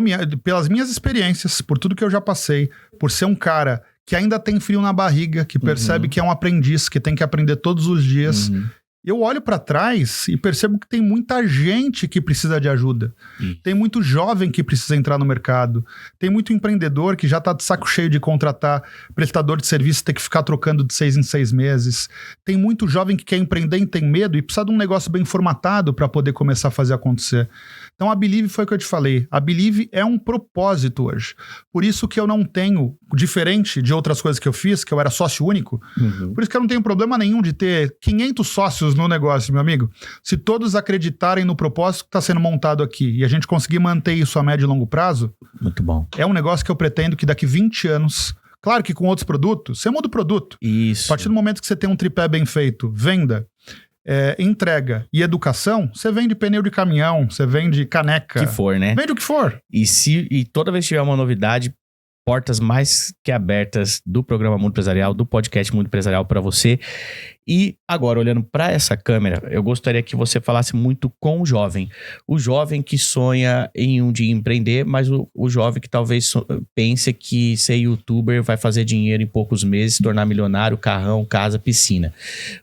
pelas minhas experiências, por tudo que eu já passei, por ser um cara que ainda tem frio na barriga, que percebe que é um aprendiz, que tem que aprender todos os dias, eu olho para trás e percebo que tem muita gente que precisa de ajuda. Tem muito jovem que precisa entrar no mercado. Tem muito empreendedor que já tá de saco cheio de contratar prestador de serviço, ter que ficar trocando de 6 em 6 meses. Tem muito jovem que quer empreender e tem medo e precisa de um negócio bem formatado para poder começar a fazer acontecer. Então a Believe foi o que eu te falei. A Believe é um propósito hoje. Por isso que eu não tenho, diferente de outras coisas que eu fiz, que eu era sócio único, por isso que eu não tenho problema nenhum de ter 500 sócios no negócio, meu amigo. Se todos acreditarem no propósito que está sendo montado aqui e a gente conseguir manter isso a médio e longo prazo, muito bom. É um negócio que eu pretendo que daqui 20 anos, claro que com outros produtos, você muda o produto. Isso. A partir do momento que você tem um tripé bem feito, venda, entrega e educação, você vende pneu de caminhão, você vende caneca. Que for, né? Vende o que for. E toda vez que tiver uma novidade, portas mais que abertas do programa Mundo Empresarial, do podcast Mundo Empresarial para você. E agora, olhando para essa câmera, eu gostaria que você falasse muito com o jovem que sonha em um dia empreender, mas o jovem que talvez pense que ser youtuber vai fazer dinheiro em poucos meses, se tornar milionário, carrão, casa, piscina.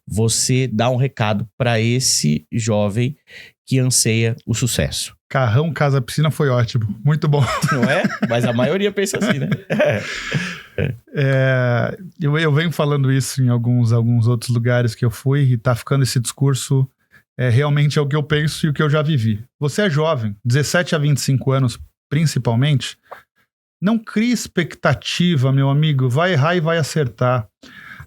Você dá um recado para esse jovem que anseia o sucesso. Carrão, casa, piscina foi ótimo. Muito bom. Não é? Mas a maioria pensa assim, né? Eu venho falando isso em alguns outros lugares que eu fui e tá ficando esse discurso realmente é o que eu penso e o que eu já vivi. Você é jovem, 17 a 25 anos principalmente, não crie expectativa, meu amigo, vai errar e vai acertar.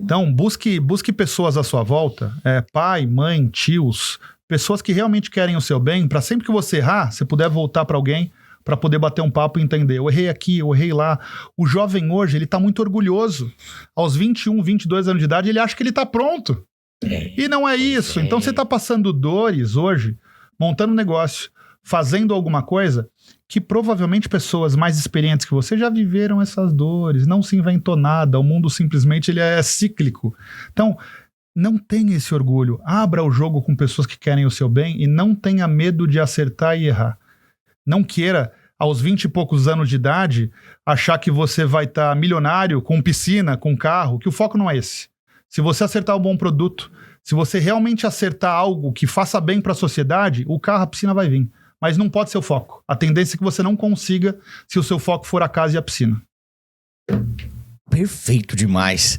Então, busque pessoas à sua volta, pai, mãe, tios, pessoas que realmente querem o seu bem, para sempre que você errar, você puder voltar para alguém para poder bater um papo e entender. Eu errei aqui, eu errei lá. O jovem hoje, ele tá muito orgulhoso. Aos 21, 22 anos de idade, ele acha que ele tá pronto. E não é isso. Então você tá passando dores hoje, montando um negócio, fazendo alguma coisa que provavelmente pessoas mais experientes que você já viveram essas dores. Não se inventou nada. O mundo simplesmente ele é cíclico. Então, não tenha esse orgulho. Abra o jogo com pessoas que querem o seu bem e não tenha medo de acertar e errar. Não queira, aos 20 e poucos anos de idade, achar que você vai estar milionário, com piscina, com carro, que o foco não é esse. Se você acertar um bom produto, se você realmente acertar algo que faça bem para a sociedade, o carro, a piscina vai vir. Mas não pode ser o foco. A tendência é que você não consiga se o seu foco for a casa e a piscina. Perfeito demais.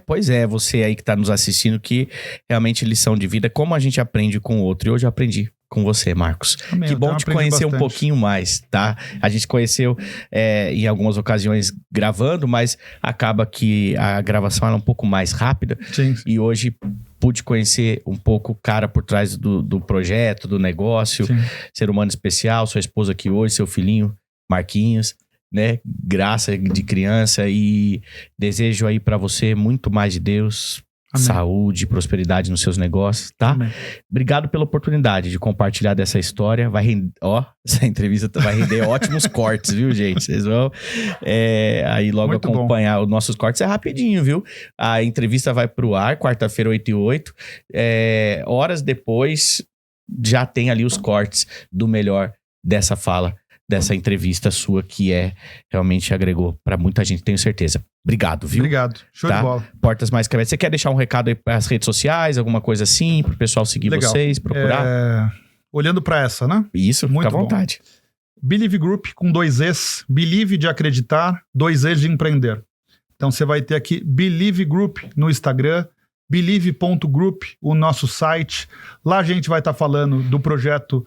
Pois é, você aí que está nos assistindo, que realmente lição de vida, como a gente aprende com o outro. E hoje eu aprendi com você, Marcos. Também, que bom te conhecer bastante. Um pouquinho mais, tá? A gente conheceu em algumas ocasiões gravando, mas acaba que a gravação era um pouco mais rápida. Sim. E hoje pude conhecer um pouco o cara por trás do projeto, do negócio, Sim. Ser humano especial, sua esposa aqui hoje, seu filhinho, Marquinhos, né? Graça de criança, e desejo aí pra você muito mais de Deus. Amém. Saúde, prosperidade nos seus negócios, tá? Amém. Obrigado pela oportunidade de compartilhar dessa história. Vai render, essa entrevista vai render ótimos cortes, viu, gente? Vocês vão aí logo muito acompanhar os nossos cortes. É rapidinho, viu? A entrevista vai pro ar, quarta-feira, 8h08. Horas depois, já tem ali os cortes do melhor dessa fala, dessa entrevista sua, que realmente agregou para muita gente, tenho certeza. Obrigado, viu? Obrigado. Show de bola. Portas mais que abertas. Você quer deixar um recado aí para as redes sociais, alguma coisa assim, para o pessoal seguir vocês, procurar? Olhando para essa, né? Isso, muito fica à vontade. Believe Group com 2 Es. Believe de acreditar, 2 Es de empreender. Então você vai ter aqui Believe Group no Instagram, believe.group, o nosso site. Lá a gente vai estar falando do projeto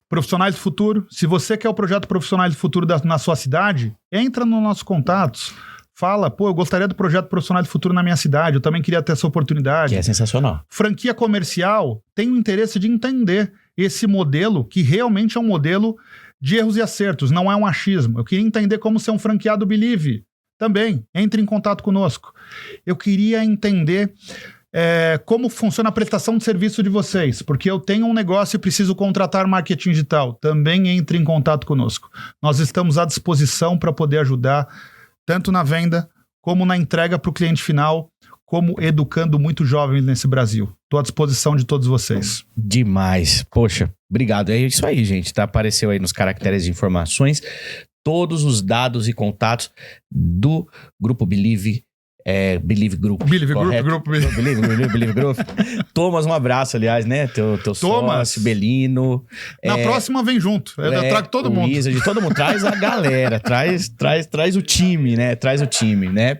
Profissionais do Futuro. Se você quer o projeto Profissionais do Futuro na sua cidade, entra nos nossos contatos. Fala, eu gostaria do projeto Profissionais do Futuro na minha cidade, eu também queria ter essa oportunidade. Que é sensacional. Franquia comercial tem o interesse de entender esse modelo, que realmente é um modelo de erros e acertos, não é um achismo. Eu queria entender como ser um franqueado Believe. Também, entre em contato conosco. Eu queria entender como funciona a prestação de serviço de vocês, porque eu tenho um negócio e preciso contratar marketing digital. Também entre em contato conosco. Nós estamos à disposição para poder ajudar tanto na venda, como na entrega para o cliente final, como educando muitos jovens nesse Brasil. Estou à disposição de todos vocês. Demais. Poxa, obrigado. É isso aí, gente. Apareceu aí nos caracteres de informações todos os dados e contatos do Grupo Believe. Believe Group. Believe Group. Believe Group. Thomas, um abraço, aliás, né? Teu sócio, Belino. Na próxima vem junto. Eu trago todo mundo. Wizard, todo mundo. Traz a galera. Traz o time, né? Traz o time, né?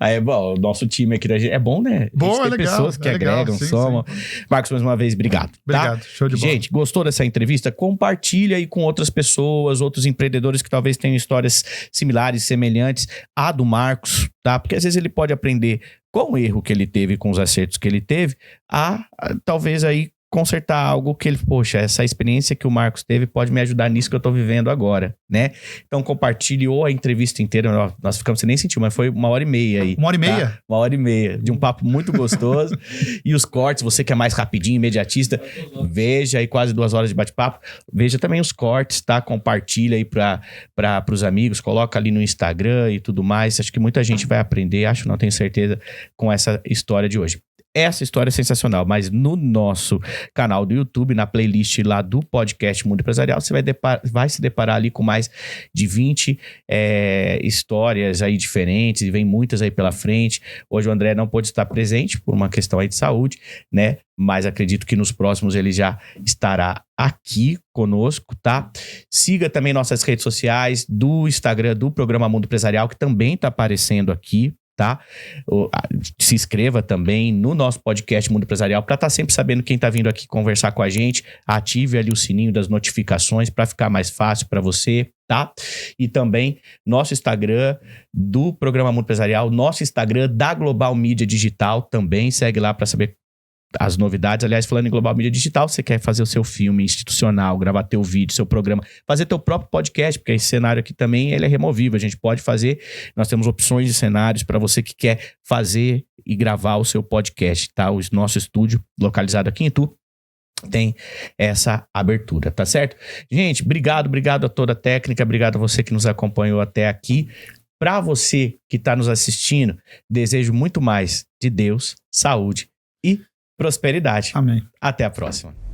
Aí, bom, o nosso time aqui da gente é bom, né? Bom, é legal. Pessoas que agregam, somam. Marcos, mais uma vez, obrigado. Obrigado. Tá? Show de bola. Gente, gostou dessa entrevista? Compartilha aí com outras pessoas, outros empreendedores que talvez tenham histórias similares, semelhantes à do Marcos, tá? Porque às vezes ele pode aprender com o erro que ele teve, com os acertos que ele teve, a talvez aí consertar algo que ele, poxa, essa experiência que o Marcos teve pode me ajudar nisso que eu tô vivendo agora, né? Então compartilhe ou a entrevista inteira, nós ficamos, você nem sentiu, mas foi 1h30 aí. 1h30? Tá? 1h30, de um papo muito gostoso. E os cortes, você que é mais rapidinho, imediatista, veja aí quase 2 horas de bate-papo, veja também os cortes, tá? Compartilha aí para os amigos, coloca ali no Instagram e tudo mais, acho que muita gente vai aprender, não tenho certeza, com essa história de hoje. Essa história é sensacional, mas no nosso canal do YouTube, na playlist lá do podcast Mundo Empresarial, você vai se deparar ali com mais de 20 histórias aí diferentes, e vem muitas aí pela frente. Hoje o André não pôde estar presente por uma questão aí de saúde, né? Mas acredito que nos próximos ele já estará aqui conosco, tá? Siga também nossas redes sociais, do Instagram do Programa Mundo Empresarial, que também está aparecendo aqui, tá? Se inscreva também no nosso podcast Mundo Empresarial para estar sempre sabendo quem está vindo aqui conversar com a gente. Ative ali o sininho das notificações para ficar mais fácil para você, tá? E também nosso Instagram do Programa Mundo Empresarial, nosso Instagram da Global Mídia Digital também, segue lá para saber as novidades. Aliás, falando em Global Mídia Digital, você quer fazer o seu filme institucional, gravar teu vídeo, seu programa, fazer teu próprio podcast, porque esse cenário aqui também ele é removível, a gente pode fazer, nós temos opções de cenários para você que quer fazer e gravar o seu podcast, tá? O nosso estúdio, localizado aqui em Itu, tem essa abertura, tá certo? Gente, obrigado a toda a técnica, obrigado a você que nos acompanhou até aqui. Para você que está nos assistindo, desejo muito mais de Deus, saúde e prosperidade. Amém. Até a próxima.